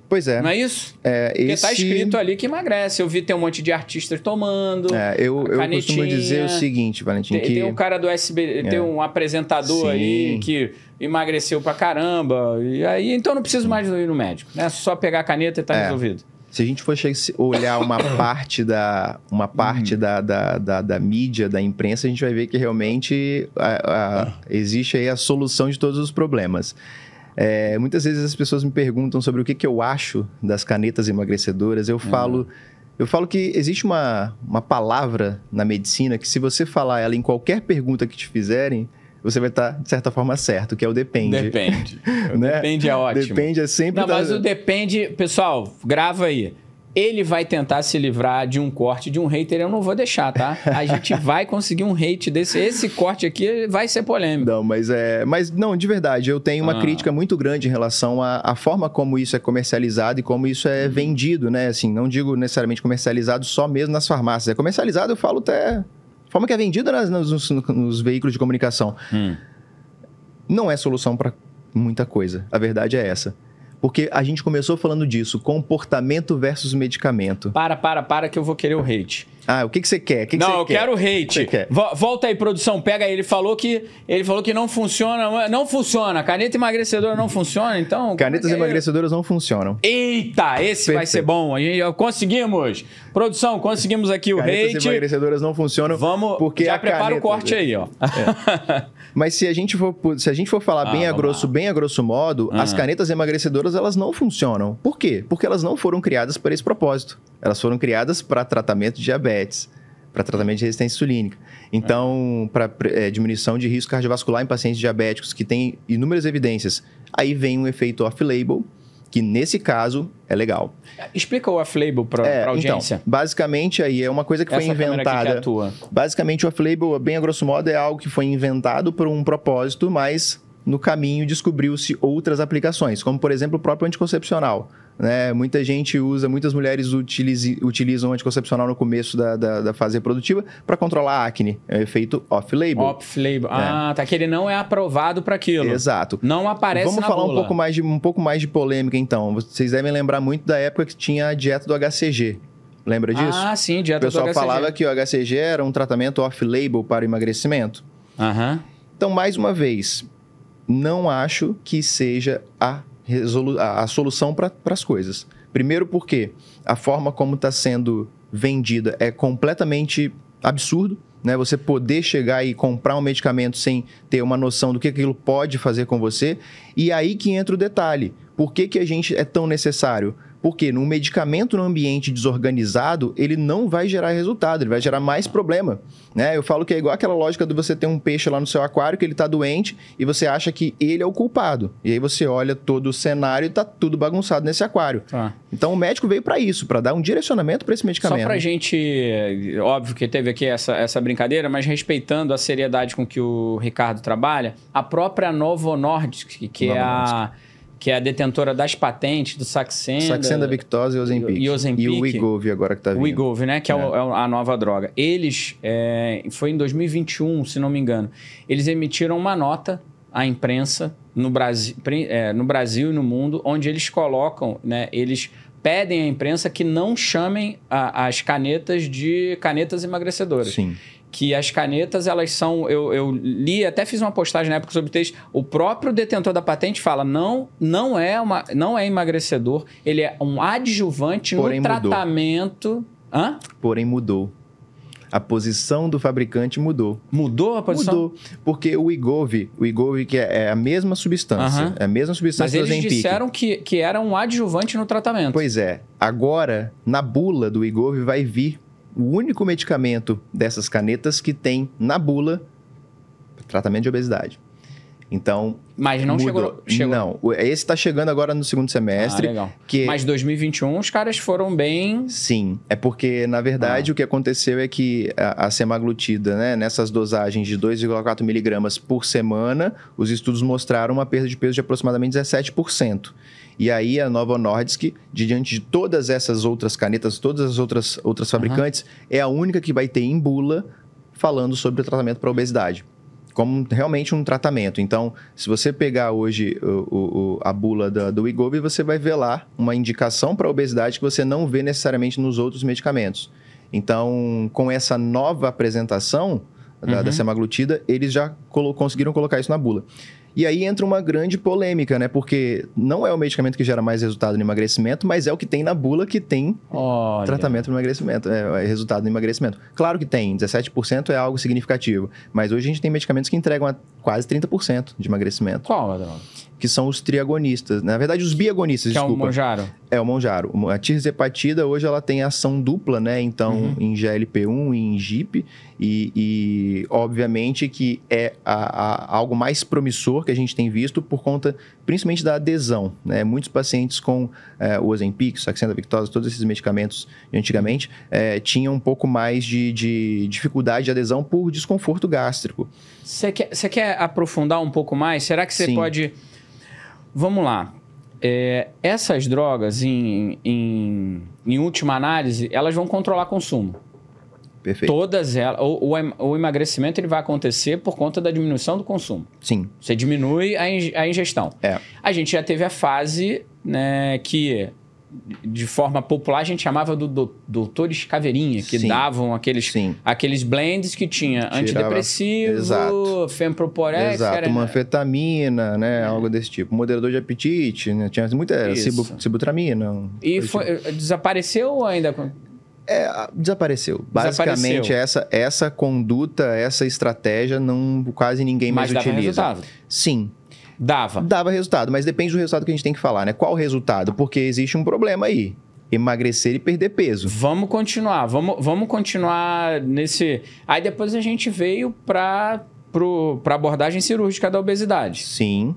Pois é. Não é isso? Porque tá escrito ali que emagrece. Eu vi tem um monte de artistas tomando. Eu costumo dizer o seguinte, Valentim, tem um cara do SBT, tem um apresentador aí que emagreceu pra caramba. E aí, então não preciso mais ir no médico. Né? Só pegar a caneta e tá resolvido. Se a gente for olhar uma parte da mídia, da imprensa, a gente vai ver que realmente existe aí a solução de todos os problemas. Muitas vezes as pessoas me perguntam sobre o que eu acho das canetas emagrecedoras. Eu falo que existe uma palavra na medicina que, se você falar ela em qualquer pergunta que te fizerem, você vai estar, de certa forma, certo, que é o depende. Depende. Né? Depende é ótimo. Depende é sempre... Não, mas o depende... Pessoal, grava aí. Ele vai tentar se livrar de um corte de um hater, eu não vou deixar, tá? A gente vai conseguir um hate desse. Esse corte aqui vai ser polêmico. Não, mas não, de verdade, eu tenho uma crítica muito grande em relação à forma como isso é comercializado e como isso é vendido, né? Assim, não digo necessariamente comercializado só mesmo nas farmácias. É comercializado, eu falo até... forma que é vendida nos veículos de comunicação. Não é solução para muita coisa. A verdade é essa. Porque a gente começou falando disso, comportamento versus medicamento. Para que eu vou querer o hate. O que você quer? Eu quero o hate. Volta aí, produção, pega aí. Ele falou que não funciona. Não funciona. Caneta emagrecedora não funciona, então... Canetas emagrecedoras não funcionam. Eita, esse vai ser bom. Conseguimos. Produção, conseguimos aqui o hate. Canetas emagrecedoras não funcionam. Porque já prepara o corte aí, ó. Mas se a gente for falar bem a grosso modo, as canetas emagrecedoras, elas não funcionam. Por quê? Porque elas não foram criadas para esse propósito. Elas foram criadas para tratamento de diabetes, para tratamento de resistência insulínica. Então, para diminuição de risco cardiovascular em pacientes diabéticos que têm inúmeras evidências. Aí vem um efeito off-label, que nesse caso é legal. Explica o off-label para a audiência. Então, basicamente, aí é uma coisa que foi inventada. Basicamente, o off-label, bem a grosso modo, é algo que foi inventado por um propósito, mas no caminho descobriu-se outras aplicações, como, por exemplo, o próprio anticoncepcional. Né? Muitas mulheres utilizam o anticoncepcional no começo da fase reprodutiva para controlar a acne. É o efeito off-label. Off-label. Tá. Que ele não é aprovado para aquilo. Exato. Não aparece na bula. Vamos falar um pouco mais de polêmica, então. Vocês devem lembrar muito da época que tinha a dieta do HCG. Lembra disso? Sim, dieta do HCG. O pessoal falava que o HCG era um tratamento off-label para emagrecimento. Então, mais uma vez, não acho que seja a solução para as coisas. Primeiro porque a forma como está sendo vendida é completamente absurdo, né? Você poder chegar e comprar um medicamento sem ter uma noção do que aquilo pode fazer com você. E aí que entra o detalhe. Por que a gente é tão necessário? Porque um medicamento no ambiente desorganizado, ele não vai gerar resultado, ele vai gerar mais problema. Né? Eu falo que é igual aquela lógica de você ter um peixe lá no seu aquário que ele está doente e você acha que ele é o culpado. E aí você olha todo o cenário e está tudo bagunçado nesse aquário. Então o médico veio para isso, para dar um direcionamento para esse medicamento. Só para a gente... Óbvio que teve aqui essa brincadeira, mas respeitando a seriedade com que o Ricardo trabalha, a própria Novo Nordisk, que é a detentora das patentes do Saxenda, Victoza e Ozempic. E o Wegovy agora que está vindo. O Wegovy, né? Que é a nova droga. Eles, foi em 2021, se não me engano, eles emitiram uma nota à imprensa no Brasil e no mundo, onde eles colocam, né? Eles pedem à imprensa que não chamem as canetas de canetas emagrecedoras. Sim. Que as canetas, elas são... Eu li, até fiz uma postagem na época sobre texto. O próprio detentor da patente fala, não é emagrecedor, ele é um adjuvante no tratamento... Porém mudou. A posição do fabricante mudou. Mudou a posição? Mudou. Porque o Wegovy que é a mesma substância. É a mesma substância do Ozempic. Mas eles disseram que era um adjuvante no tratamento. Pois é. Agora, na bula do Wegovy vai vir o único medicamento dessas canetas que tem na bula tratamento de obesidade. Então, mas não chegou. Não, esse está chegando agora no segundo semestre. Legal. Mas 2021 os caras foram bem... Sim, é porque, na verdade, o que aconteceu é que a semaglutida, né, nessas dosagens de 2,4 miligramas por semana, os estudos mostraram uma perda de peso de aproximadamente 17%. E aí a Novo Nordisk, diante de todas essas outras canetas, todas as outras fabricantes, é a única que vai ter em bula falando sobre o tratamento para obesidade, como realmente um tratamento. Então, se você pegar hoje a bula do Wegovy, você vai ver lá uma indicação para obesidade que você não vê necessariamente nos outros medicamentos. Então, com essa nova apresentação da semaglutida, eles já conseguiram colocar isso na bula. E aí entra uma grande polêmica, né? Porque não é o medicamento que gera mais resultado no emagrecimento, mas é o que tem na bula que tem tratamento no emagrecimento, resultado no emagrecimento. Claro que tem, 17% é algo significativo, mas hoje a gente tem medicamentos que entregam a quase 30% de emagrecimento. Qual, Adão? Que são os triagonistas. Na verdade, os biagonistas, desculpa. Que é o Mounjaro? É o Mounjaro. A tirzepatida, hoje, ela tem ação dupla, né? Então, em GLP-1 e em GIP. E obviamente, que é algo mais promissor que a gente tem visto por conta, principalmente, da adesão, né? Muitos pacientes com o Ozempic, Saxenda Victoza, todos esses medicamentos, antigamente, tinham um pouco mais de dificuldade de adesão por desconforto gástrico. Você quer aprofundar um pouco mais? Será que você pode... Vamos lá. Essas drogas, em última análise, elas vão controlar consumo. Perfeito. Todas elas. O emagrecimento ele vai acontecer por conta da diminuição do consumo. Sim. Você diminui a ingestão. A gente já teve a fase, né, que, de forma popular, a gente chamava do doutores caveirinha, que davam aqueles blends que tinha antidepressivo, femproporex... uma anfetamina, né? Algo desse tipo. Moderador de apetite, né? Tinha muita sibutramina. E desapareceu ou ainda... Desapareceu. Basicamente, essa conduta, essa estratégia, quase ninguém mais utiliza. Mas dava resultado? Sim. Dava resultado, mas depende do resultado que a gente tem que falar, né? Qual o resultado? Porque existe um problema aí. Emagrecer e perder peso. Vamos continuar nesse... Aí depois a gente veio para abordagem cirúrgica da obesidade. Sim.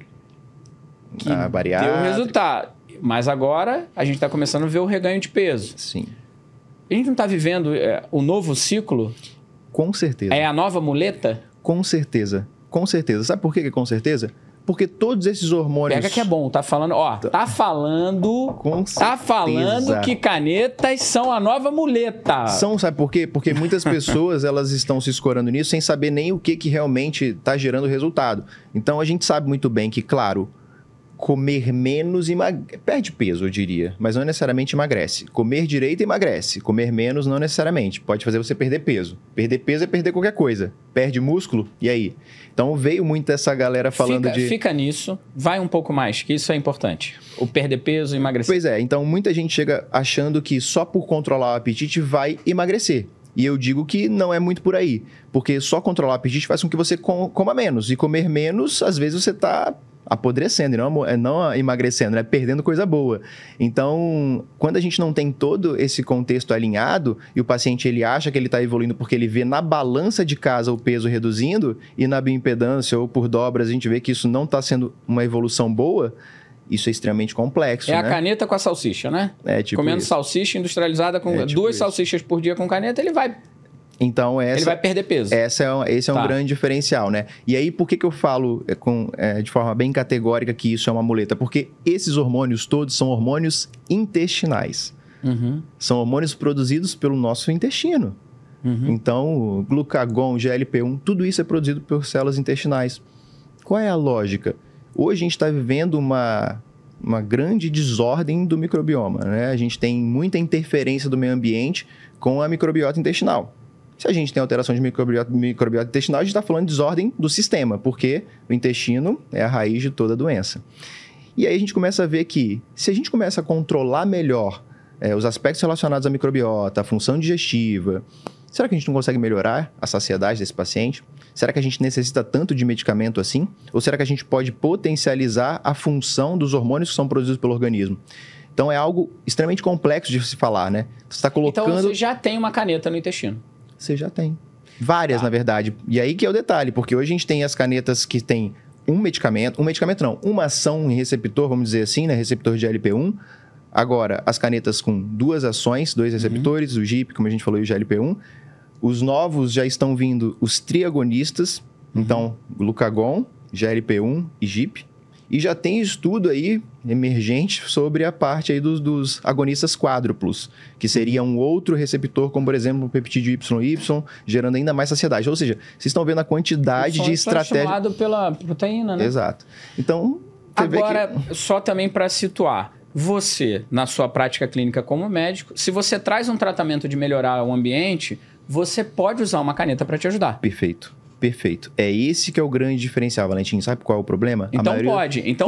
Que deu resultado. Mas agora a gente está começando a ver o reganho de peso. Sim. A gente não está vivendo o novo ciclo? Com certeza. É a nova muleta? Com certeza. Com certeza. Sabe por que com certeza? Porque todos esses hormônios... Pega que é bom, tá falando... tá falando que canetas são a nova muleta. Sabe por quê? Porque muitas pessoas, elas estão se escorando nisso sem saber nem o que realmente está gerando resultado. Então, a gente sabe muito bem que, claro, comer menos perde peso, eu diria, mas não necessariamente emagrece. Comer direito emagrece, comer menos não necessariamente. Pode fazer você perder peso. Perder peso é perder qualquer coisa. Perde músculo, e aí? Então veio muito essa galera falando Fica nisso, vai um pouco mais, que isso é importante. O perder peso e emagrecer. Pois é, então muita gente chega achando que só por controlar o apetite vai emagrecer. E eu digo que não é muito por aí, porque só controlar o apetite faz com que você coma menos. E comer menos, às vezes você está apodrecendo, e não emagrecendo, né? Perdendo coisa boa. Então, quando a gente não tem todo esse contexto alinhado e o paciente ele acha que ele está evoluindo porque ele vê na balança de casa o peso reduzindo e na bioimpedância ou por dobras a gente vê que isso não está sendo uma evolução boa, isso é extremamente complexo, né? A caneta com a salsicha, né? Comendo isso. Salsicha industrializada com duas salsichas por dia com caneta, ele vai... Então, ele vai perder peso. Esse é um grande diferencial, né? E aí, por que eu falo de forma bem categórica que isso é uma muleta? Porque esses hormônios todos são hormônios intestinais. São hormônios produzidos pelo nosso intestino. Então, glucagon, GLP-1, tudo isso é produzido por células intestinais. Qual é a lógica? Hoje a gente está vivendo uma grande desordem do microbioma, né? A gente tem muita interferência do meio ambiente com a microbiota intestinal. Se a gente tem alteração de microbiota intestinal, a gente está falando de desordem do sistema, porque o intestino é a raiz de toda doença. E aí a gente começa a ver que, se a gente começa a controlar melhor os aspectos relacionados à microbiota, a função digestiva, será que a gente não consegue melhorar a saciedade desse paciente? Será que a gente necessita tanto de medicamento assim? Ou será que a gente pode potencializar a função dos hormônios que são produzidos pelo organismo? Então, é algo extremamente complexo de se falar, né? Você está colocando... Então, você já tem uma caneta no intestino. Você já tem. Várias, na verdade. E aí que é o detalhe, porque hoje a gente tem as canetas que tem um medicamento não, uma ação em receptor, vamos dizer assim, né? Receptor de GLP-1. Agora, as canetas com 2 ações, 2 receptores, o GIP, como a gente falou, e o GLP-1. Os novos já estão vindo os triagonistas, então, glucagon, GLP-1 e GIP. E já tem estudo aí emergente sobre a parte aí dos agonistas quádruplos, que seria um outro receptor, como por exemplo o peptídeo YY, gerando ainda mais saciedade. Ou seja, vocês estão vendo a quantidade de estratégia... estimulado pela proteína, né? Exato. Então, agora, só também para situar, você, na sua prática clínica como médico, se você traz um tratamento de melhorar o ambiente, você pode usar uma caneta para te ajudar. Perfeito. Perfeito. É esse que é o grande diferencial, Valentim. Sabe qual é o problema? Então pode. Então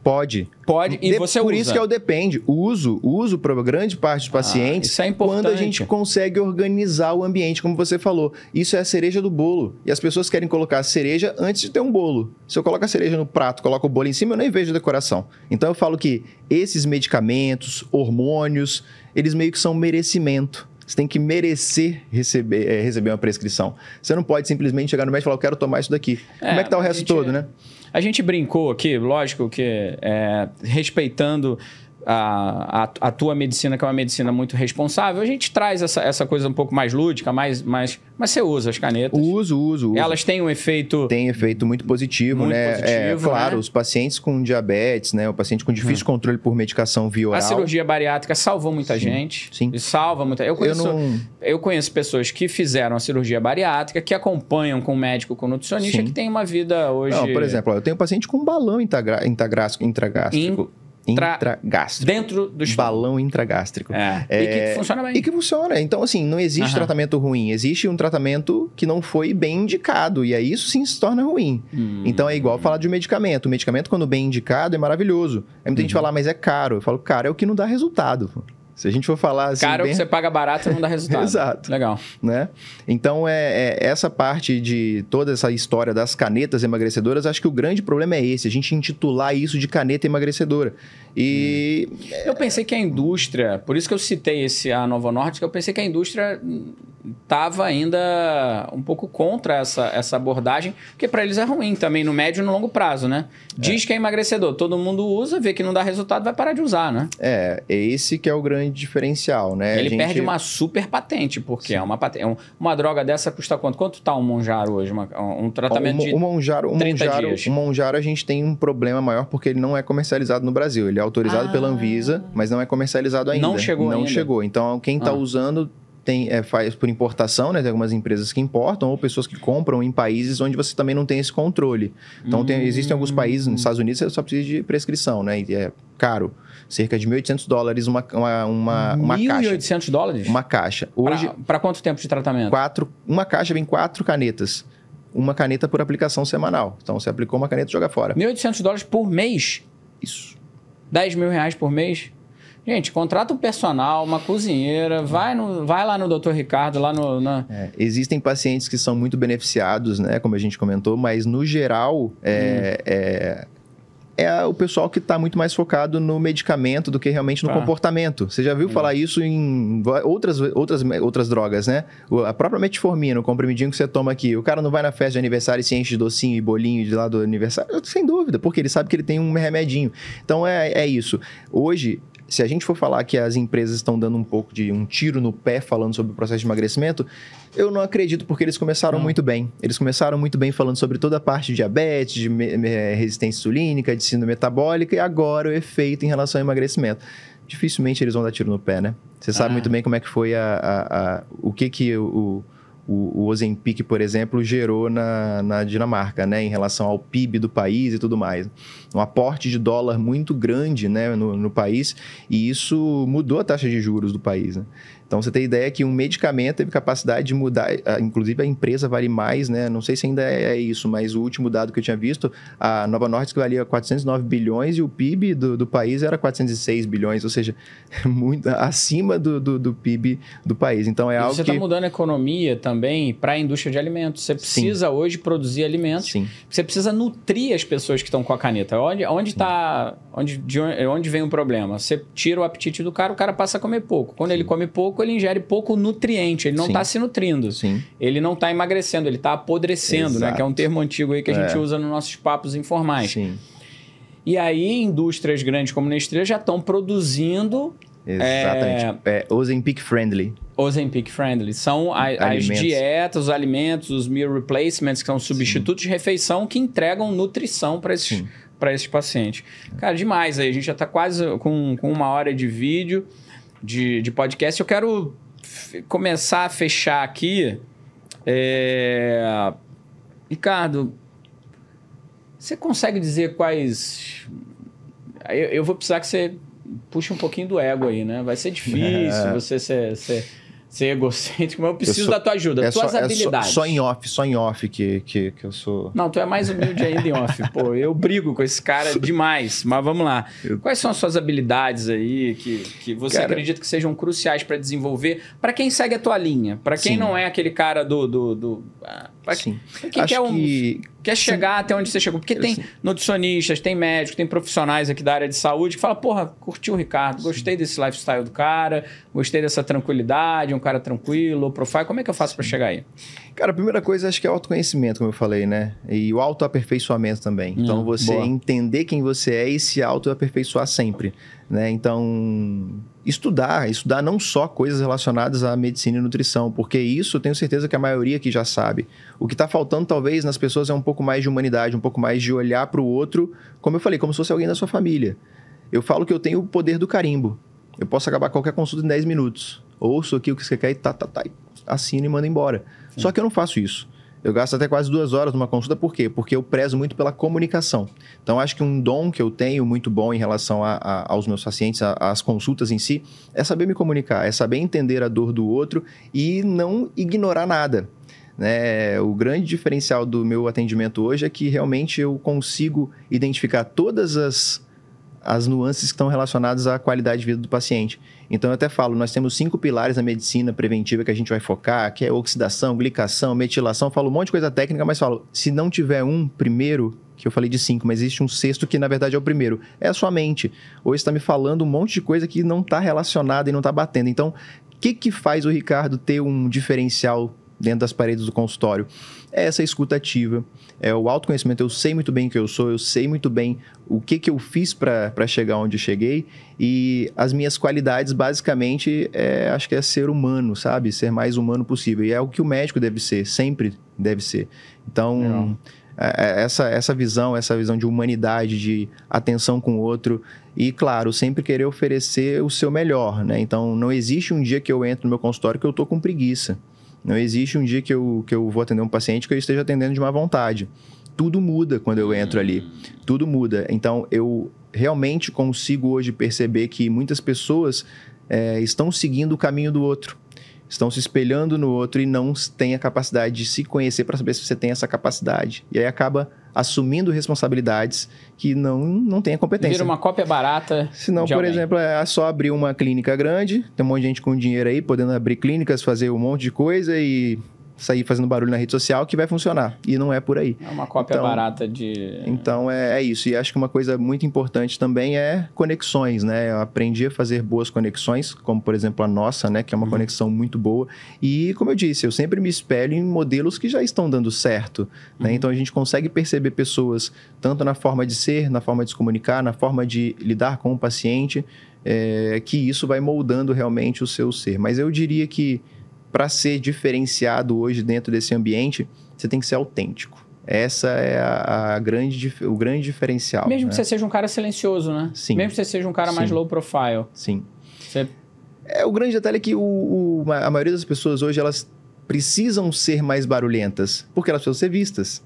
pode. E você usa. Por isso que é o depende. Uso para grande parte dos pacientes. Isso é importante. Quando a gente consegue organizar o ambiente, como você falou. Isso é a cereja do bolo. E as pessoas querem colocar a cereja antes de ter um bolo. Se eu coloco a cereja no prato, coloco o bolo em cima, eu nem vejo a decoração. Então eu falo que esses medicamentos, hormônios, eles meio que são merecimento. Você tem que merecer receber uma prescrição. Você não pode simplesmente chegar no médico e falar, eu quero tomar isso daqui. Como é que tá o resto todo, né? A gente brincou aqui, lógico que respeitando a tua medicina, que é uma medicina muito responsável, a gente traz essa coisa um pouco mais lúdica, mas você usa as canetas. Uso. Elas têm um efeito... Tem efeito muito positivo, né? Claro, os pacientes com diabetes, né? O paciente com difícil controle por medicação via oral. A cirurgia bariátrica salvou muita gente. Sim. Salva muita... Eu conheço pessoas que fizeram a cirurgia bariátrica, que acompanham com médico, com nutricionista, que tem uma vida hoje... Não, por exemplo, eu tenho um paciente com balão intragástrico. Dentro do estômago. Balão intragástrico. E que funciona bem. E que funciona. Então, assim, não existe tratamento ruim. Existe um tratamento que não foi bem indicado. E aí, isso sim se torna ruim. Então, é igual falar de medicamento. O medicamento, quando bem indicado, é maravilhoso. Aí muita gente fala, mas é caro. Eu falo, caro é o que não dá resultado. Se a gente for falar assim... Caro é o que você paga barato e não dá resultado. Exato. Legal. Né? Então, essa parte de toda essa história das canetas emagrecedoras, acho que o grande problema é esse. A gente intitular isso de caneta emagrecedora. E... Eu pensei que a indústria... Por isso que eu citei a Novo Nordisk, eu pensei que a indústria estava ainda um pouco contra essa abordagem, porque para eles é ruim também, no médio e no longo prazo, né? Diz que é emagrecedor, todo mundo usa, vê que não dá resultado, vai parar de usar, né? É esse que é o grande diferencial, né? Ele perde uma super patente, porque uma droga dessa custa quanto? Quanto tá um Monjaro hoje? Um tratamento de 30 dias? O Monjaro a gente tem um problema maior porque ele não é comercializado no Brasil. Ele é autorizado pela Anvisa, mas não é comercializado ainda. Não chegou. Então, quem está usando... faz por importação, né? Tem algumas empresas que importam ou pessoas que compram em países onde você também não tem esse controle. Então, existem alguns países, nos Estados Unidos, você só precisa de prescrição, né? E é caro. Cerca de $1.800 uma caixa. $1.800? Uma caixa. Hoje, para quanto tempo de tratamento? Uma caixa vem 4 canetas. Uma caneta por aplicação semanal. Então, você aplicou uma caneta e joga fora. $1.800 por mês? Isso. R$10 mil por mês? Gente, contrata um personal, uma cozinheira, vai lá no Dr. Ricardo, lá existem pacientes que são muito beneficiados, né? Como a gente comentou, mas no geral é o pessoal que está muito mais focado no medicamento do que realmente no comportamento. Você já viu falar isso em outras drogas, né? A própria metformina, o comprimidinho que você toma aqui. O cara não vai na festa de aniversário e se enche de docinho e bolinho de lá do aniversário? Sem dúvida, porque ele sabe que ele tem um remedinho. Então, é isso. Hoje... Se a gente for falar que as empresas estão dando um pouco de um tiro no pé falando sobre o processo de emagrecimento, eu não acredito porque eles começaram muito bem. Eles começaram muito bem falando sobre toda a parte de diabetes, de resistência insulínica, de síndrome metabólica e agora o efeito em relação ao emagrecimento. Dificilmente eles vão dar tiro no pé, né? Você sabe muito bem como é que foi o que o Ozempic, por exemplo, gerou na Dinamarca, né? Em relação ao PIB do país e tudo mais. Um aporte de dólar muito grande, né? no país, e isso mudou a taxa de juros do país, né? Então, você tem ideia que um medicamento teve capacidade de mudar, inclusive a empresa vale mais, né? Não sei se ainda é isso, mas o último dado que eu tinha visto, a Novo Nordisk valia 409 bilhões e o PIB do país era 406 bilhões, ou seja, muito acima do PIB do país. Então, algo você está mudando a economia também para a indústria de alimentos. Você precisa hoje produzir alimentos. Sim. Você precisa nutrir as pessoas que estão com a caneta. Onde vem o problema? Você tira o apetite do cara, o cara passa a comer pouco. Quando ele come pouco, pouco, ele ingere pouco nutriente, ele não está se nutrindo. Sim. Ele não está emagrecendo, ele está apodrecendo, né? Que é um termo antigo aí que a gente usa nos nossos papos informais. Sim. E aí, indústrias grandes como Nestlé já estão produzindo... Exatamente. Ozempic friendly. Ozempic friendly. São as dietas, os alimentos, os meal replacements, que são substitutos de refeição que entregam nutrição para esses pacientes. Cara, demais aí. A gente já está quase com 1 hora de vídeo, de podcast. Eu quero começar a fechar aqui. Ricardo, você consegue dizer quais... Eu vou precisar que você puxe um pouquinho do ego aí, né? Vai ser difícil você ser egocêntrico, mas eu preciso da tua ajuda, tuas habilidades. Só em off que eu sou... Não, tu é mais humilde ainda em off. Pô, eu brigo com esse cara demais, mas vamos lá. Quais são as suas habilidades aí que você acredita que sejam cruciais para desenvolver? Para quem segue a tua linha, para quem não é aquele cara quem quer chegar até onde você chegou. Porque tem nutricionistas, tem médicos, tem profissionais aqui da área de saúde que falam, porra, curti o Ricardo, gostei desse lifestyle do cara, gostei dessa tranquilidade, um cara tranquilo, low profile. Como é que eu faço para chegar aí? Cara, a primeira coisa acho que é o autoconhecimento, como eu falei, né? E o autoaperfeiçoamento também. Então, você entender quem você é e se autoaperfeiçoar sempre, né? Então, estudar não só coisas relacionadas à medicina e nutrição, porque isso eu tenho certeza que a maioria aqui já sabe. O que está faltando, talvez, nas pessoas é um pouco mais de humanidade, um pouco mais de olhar para o outro, como eu falei, como se fosse alguém da sua família. Eu falo que eu tenho o poder do carimbo. Eu posso acabar qualquer consulta em 10 minutos. Ouço aqui o que você quer e assino e mando embora. Sim. Só que eu não faço isso. Eu gasto até quase 2 horas numa consulta. Por quê? Porque eu prezo muito pela comunicação. Então, acho que um dom que eu tenho muito bom em relação aos meus pacientes, às consultas em si, é saber me comunicar, é saber entender a dor do outro e não ignorar nada. Né? O grande diferencial do meu atendimento hoje é que realmente eu consigo identificar todas as nuances que estão relacionadas à qualidade de vida do paciente. Então, eu até falo, nós temos 5 pilares da medicina preventiva que a gente vai focar, que é oxidação, glicação, metilação. Eu falo um monte de coisa técnica, mas falo, se não tiver um primeiro, que eu falei de 5, mas existe um 6º que, na verdade, é o primeiro. É a sua mente. Hoje está me falando um monte de coisa que não está relacionada e não está batendo. Então, o que faz o Ricardo ter um diferencial dentro das paredes do consultório? É essa escuta ativa, é o autoconhecimento. Eu sei muito bem quem eu sou, eu sei muito bem o que eu fiz para chegar onde eu cheguei, e as minhas qualidades, basicamente, acho que é ser humano, sabe? Ser mais humano possível. E é o que o médico deve ser, sempre deve ser. Então, essa visão de humanidade, de atenção com o outro e, claro, sempre querer oferecer o seu melhor, né? Então, não existe um dia que eu entro no meu consultório que eu tô com preguiça. Não existe um dia que eu vou atender um paciente que eu esteja atendendo de má vontade. Tudo muda quando eu entro ali. Tudo muda. Então, eu realmente consigo hoje perceber que muitas pessoas estão seguindo o caminho do outro. Estão se espelhando no outro e não têm a capacidade de se conhecer para saber se você tem essa capacidade. E aí acaba assumindo responsabilidades que não tem a competência. Vira uma cópia barata. Senão, por exemplo, é só abrir uma clínica grande, tem um monte de gente com dinheiro aí, podendo abrir clínicas, fazer um monte de coisa e sair fazendo barulho na rede social que vai funcionar. E não é por aí. É uma cópia barata de... Então, é isso. E acho que uma coisa muito importante também é conexões, né? Eu aprendi a fazer boas conexões, como, por exemplo, a nossa, né? Que é uma conexão muito boa. E, como eu disse, eu sempre me espelho em modelos que já estão dando certo, né? Então, a gente consegue perceber pessoas, tanto na forma de ser, na forma de se comunicar, na forma de lidar com o paciente, que isso vai moldando realmente o seu ser. Mas eu diria que para ser diferenciado hoje dentro desse ambiente, você tem que ser autêntico. Essa é o grande diferencial. Mesmo né? que você seja um cara silencioso, né? Sim. Mesmo que você seja um cara mais low profile. Sim. O grande detalhe é que a maioria das pessoas hoje, elas precisam ser mais barulhentas, porque elas precisam ser vistas.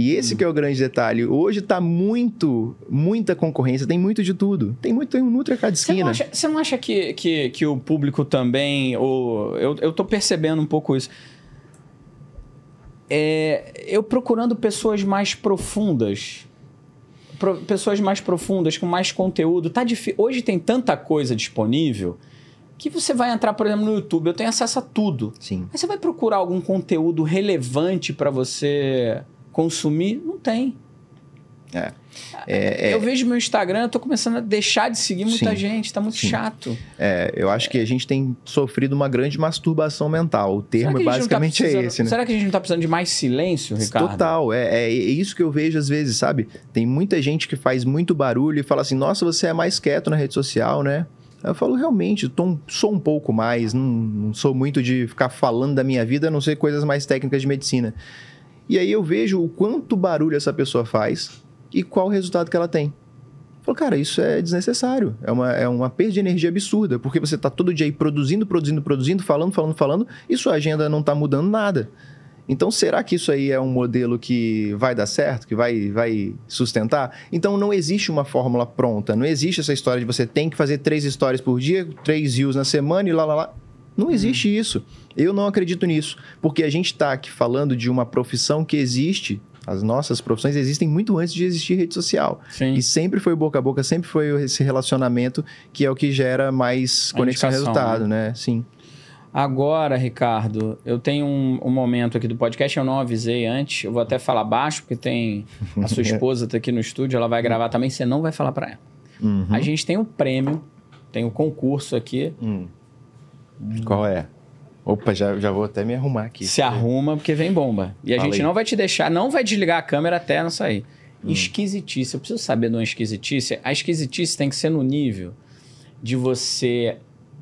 E esse que é o grande detalhe. Hoje está muita concorrência, tem muito de tudo. Tem um Nutri a cada esquina. Você não acha que o público também... Eu tô percebendo um pouco isso. Eu procurando pessoas mais profundas. Pessoas mais profundas, com mais conteúdo. Hoje tem tanta coisa disponível que você vai entrar, por exemplo, no YouTube. Eu tenho acesso a tudo. Sim. Aí você vai procurar algum conteúdo relevante para você... consumir, não tem. Eu vejo meu Instagram, eu tô começando a deixar de seguir muita gente, tá muito chato. Eu acho que a gente tem sofrido uma grande masturbação mental. O termo basicamente é esse, né? Será que a gente não tá precisando de mais silêncio, Ricardo? Total, é isso que eu vejo às vezes, sabe? Tem muita gente que faz muito barulho e fala assim, nossa, você é mais quieto na rede social, né? Eu falo, realmente, sou um pouco mais, não sou muito de ficar falando da minha vida, a não ser coisas mais técnicas de medicina. E aí eu vejo o quanto barulho essa pessoa faz e qual o resultado que ela tem. Eu falo, cara, isso é desnecessário. É uma perda de energia absurda, porque você está todo dia aí produzindo, falando, e sua agenda não está mudando nada. Então, será que isso aí é um modelo que vai dar certo, que vai sustentar? Então, não existe uma fórmula pronta. Não existe essa história de você tem que fazer 3 stories por dia, 3 views na semana e lá. Não existe isso. Eu não acredito nisso. Porque a gente está aqui falando de uma profissão que existe. As nossas profissões existem muito antes de existir rede social. Sim. E sempre foi boca a boca, sempre foi esse relacionamento que é o que gera mais conexão e resultado, né? Sim. Agora, Ricardo, eu tenho um momento aqui do podcast, eu não avisei antes, eu vou até falar baixo, porque tem a sua esposa tá aqui no estúdio, ela vai gravar também, você não vai falar para ela. A gente tem um prêmio, tem um concurso aqui. Qual é? Opa, já vou até me arrumar aqui. Se arruma, porque vem bomba. E a gente não vai te deixar, não vai desligar a câmera até não sair. Esquisitice, eu preciso saber de uma esquisitice. A esquisitice tem que ser no nível de você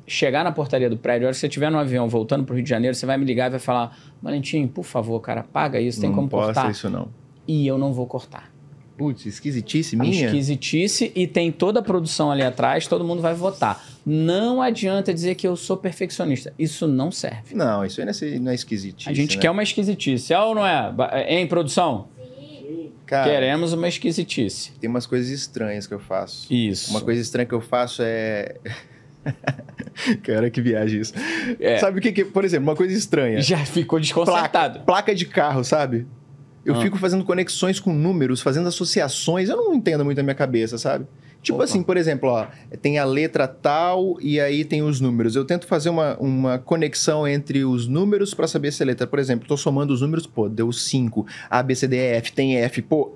chegar na portaria do prédio, a hora que você estiver no avião voltando para o Rio de Janeiro, você vai me ligar e vai falar, Valentim, por favor, cara, paga isso, tem como cortar? Não posso isso não. E eu não vou cortar. Putz, esquisitice minha? Esquisitice, e tem toda a produção ali atrás, todo mundo vai votar. Não adianta dizer que eu sou perfeccionista. Isso não serve. Não, isso aí não é esquisitice. A gente quer uma esquisitice. É ou não é? Em produção? Sim. Cara, queremos uma esquisitice. Tem umas coisas estranhas que eu faço. Isso. Uma coisa estranha que eu faço é... Cara, que viagem isso. Sabe o que, por exemplo, uma coisa estranha. Já ficou desconcertado. Placa de carro, sabe? Eu fico fazendo conexões com números, fazendo associações. Eu não entendo muito na minha cabeça, sabe? Tipo assim, por exemplo, ó, tem a letra tal e aí tem os números. Eu tento fazer uma conexão entre os números para saber se a letra... Por exemplo, tô somando os números, pô, deu 5. A, B, C, D, E, F, tem F. Pô,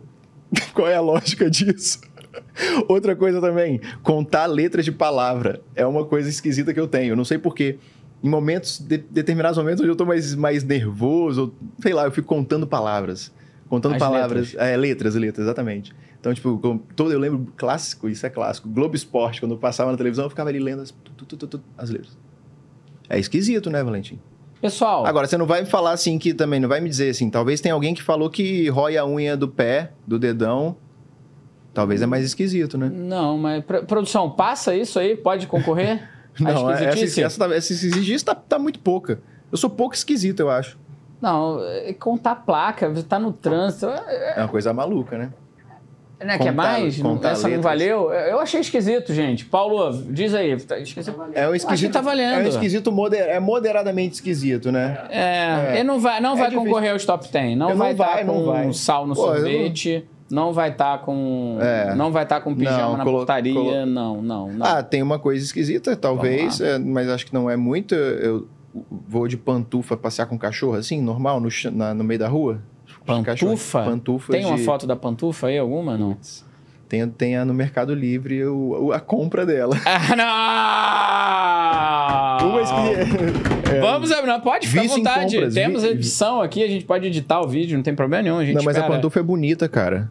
qual é a lógica disso? Outra coisa também, contar letras de palavra. É uma coisa esquisita que eu tenho. Eu não sei porquê. Em determinados momentos onde eu tô mais nervoso, ou, sei lá, eu fico contando palavras. Letras, exatamente. Então, tipo, eu lembro clássico, isso é clássico. Globo Esporte, quando eu passava na televisão, eu ficava ali lendo as letras. É esquisito, né, Valentim? Pessoal... Agora, você não vai me falar assim que também, não vai me dizer assim, talvez tenha alguém que falou que rói a unha do pé, do dedão. Talvez é mais esquisito, né? Não, mas... Produção, passa isso aí? Pode concorrer? Não, essa esquisitice tá muito pouca. Eu sou pouco esquisito, eu acho. Não, contar placa, tá no trânsito... É uma coisa maluca, né? Né, quer mais? Essa não valeu? Eu achei esquisito, gente. Paulo, diz aí. Esqueci. É um esquisito. Acho que tá valendo. É um esquisito moderadamente esquisito, né? Ele não vai concorrer aos top 10. Não vai estar com sal no sorvete. Não vai estar com... Não vai estar com pijama na portaria. Não. Ah, tem uma coisa esquisita, talvez, mas acho que não é muito. Eu vou de pantufa passear com cachorro, assim, normal, no meio da rua. Pantufa? Pantufa tem uma foto da pantufa aí, alguma? Não. Tem no Mercado Livre a compra dela. Não! Vamos, não, pode ficar à vontade. Temos edição aqui, a gente pode editar o vídeo, não tem problema nenhum. A mas a pantufa é bonita, cara.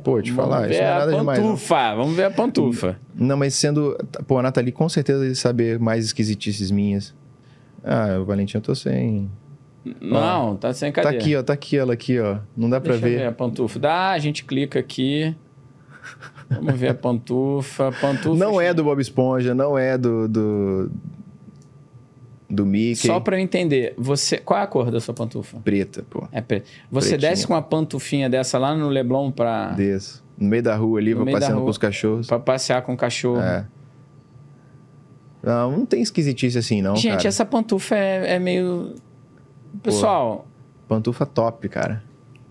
Pô, te falar, isso não é nada demais. Vamos ver a pantufa. Não, mas sendo... Pô, a Nathalie com certeza deve saber mais esquisitices minhas. O Valentim eu tô sem... Não, tá sem cadeira. Tá aqui ela aqui, ó. Não dá pra ver. Deixa eu ver a pantufa. A gente clica aqui. Vamos ver a pantufa. Não é do Bob Esponja, não é do Mickey. Só pra eu entender, qual é a cor da sua pantufa? Preta, pô. É preta. Você desce com uma pantufinha dessa lá no Leblon pra... Desço. No meio da rua ali, vou passeando com os cachorros. Pra passear com o cachorro. Não tem esquisitice assim, não, gente, cara. essa pantufa é meio... Pessoal... Pantufa top, cara.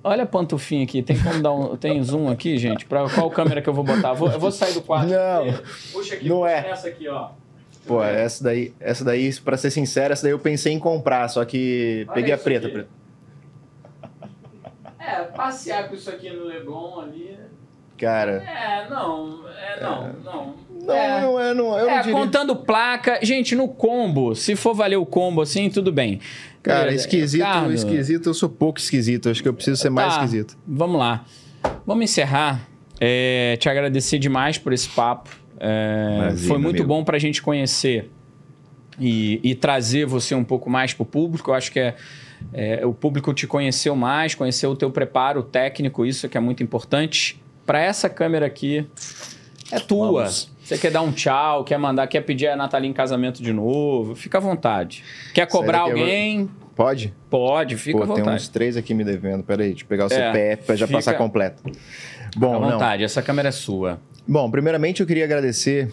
Olha a pantufinha aqui. Tem como dar tem zoom aqui, gente? Pra qual câmera que eu vou botar? Eu vou sair do quarto. Não, puxa aqui, não puxa essa aqui, ó. Pô, essa daí, pra ser sincero, essa daí eu pensei em comprar, só que peguei a preta. Passear com isso aqui no Leblon ali... Cara... Não. Eu não diria... Contando placa... Gente, no combo, se for valer o combo assim, tudo bem. Cara, esquisito, eu sou pouco esquisito. Acho que eu preciso ser mais esquisito. Vamos lá. Vamos encerrar. Te agradecer demais por esse papo. Foi muito bom pra gente conhecer e trazer você um pouco mais pro público. Eu acho que o público te conheceu mais, conheceu o teu preparo técnico, isso que é muito importante. Para essa câmera aqui, é tua. Vamos. Você quer dar um tchau, quer pedir a Nathalie em casamento de novo, fica à vontade. Quer cobrar alguém? Pode? Pode, fica à vontade. Tem uns 3 aqui me devendo. Peraí, deixa eu pegar o CPF para já passar completo. Bom, fica à vontade, essa câmera é sua. Bom, primeiramente eu queria agradecer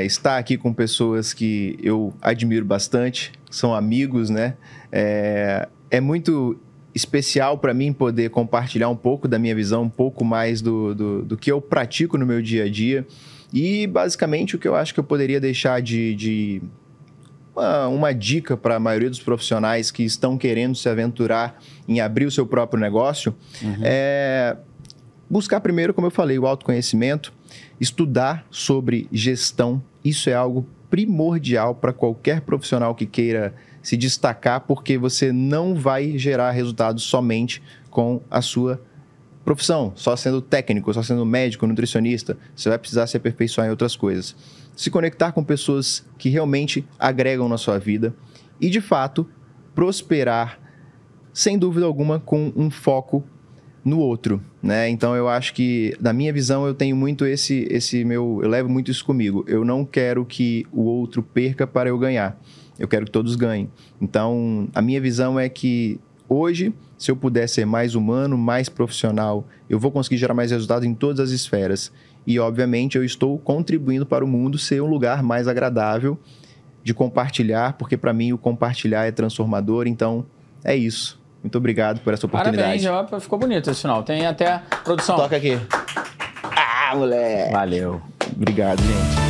estar aqui com pessoas que eu admiro bastante, são amigos, né? É muito especial para mim poder compartilhar um pouco da minha visão, um pouco mais do que eu pratico no meu dia a dia. E, basicamente, o que eu acho que eu poderia deixar de uma dica para a maioria dos profissionais que estão querendo se aventurar em abrir o seu próprio negócio é buscar primeiro, como eu falei, o autoconhecimento, estudar sobre gestão. Isso é algo primordial para qualquer profissional que queira se destacar, porque você não vai gerar resultados somente com a sua profissão, só sendo técnico, só sendo médico, nutricionista. Você vai precisar se aperfeiçoar em outras coisas. Se conectar com pessoas que realmente agregam na sua vida e, de fato, prosperar, sem dúvida alguma, com um foco no outro, né? Então, eu acho que, na minha visão, eu tenho muito eu levo muito isso comigo. Eu não quero que o outro perca para eu ganhar. Eu quero que todos ganhem. Então, a minha visão é que, hoje, se eu puder ser mais humano, mais profissional, eu vou conseguir gerar mais resultados em todas as esferas. E, obviamente, eu estou contribuindo para o mundo ser um lugar mais agradável de compartilhar, porque, para mim, o compartilhar é transformador. Então, é isso. Muito obrigado por essa oportunidade. Parabéns, ficou bonito esse final. Tem até a produção. Toca aqui. Moleque. Valeu. Obrigado, gente.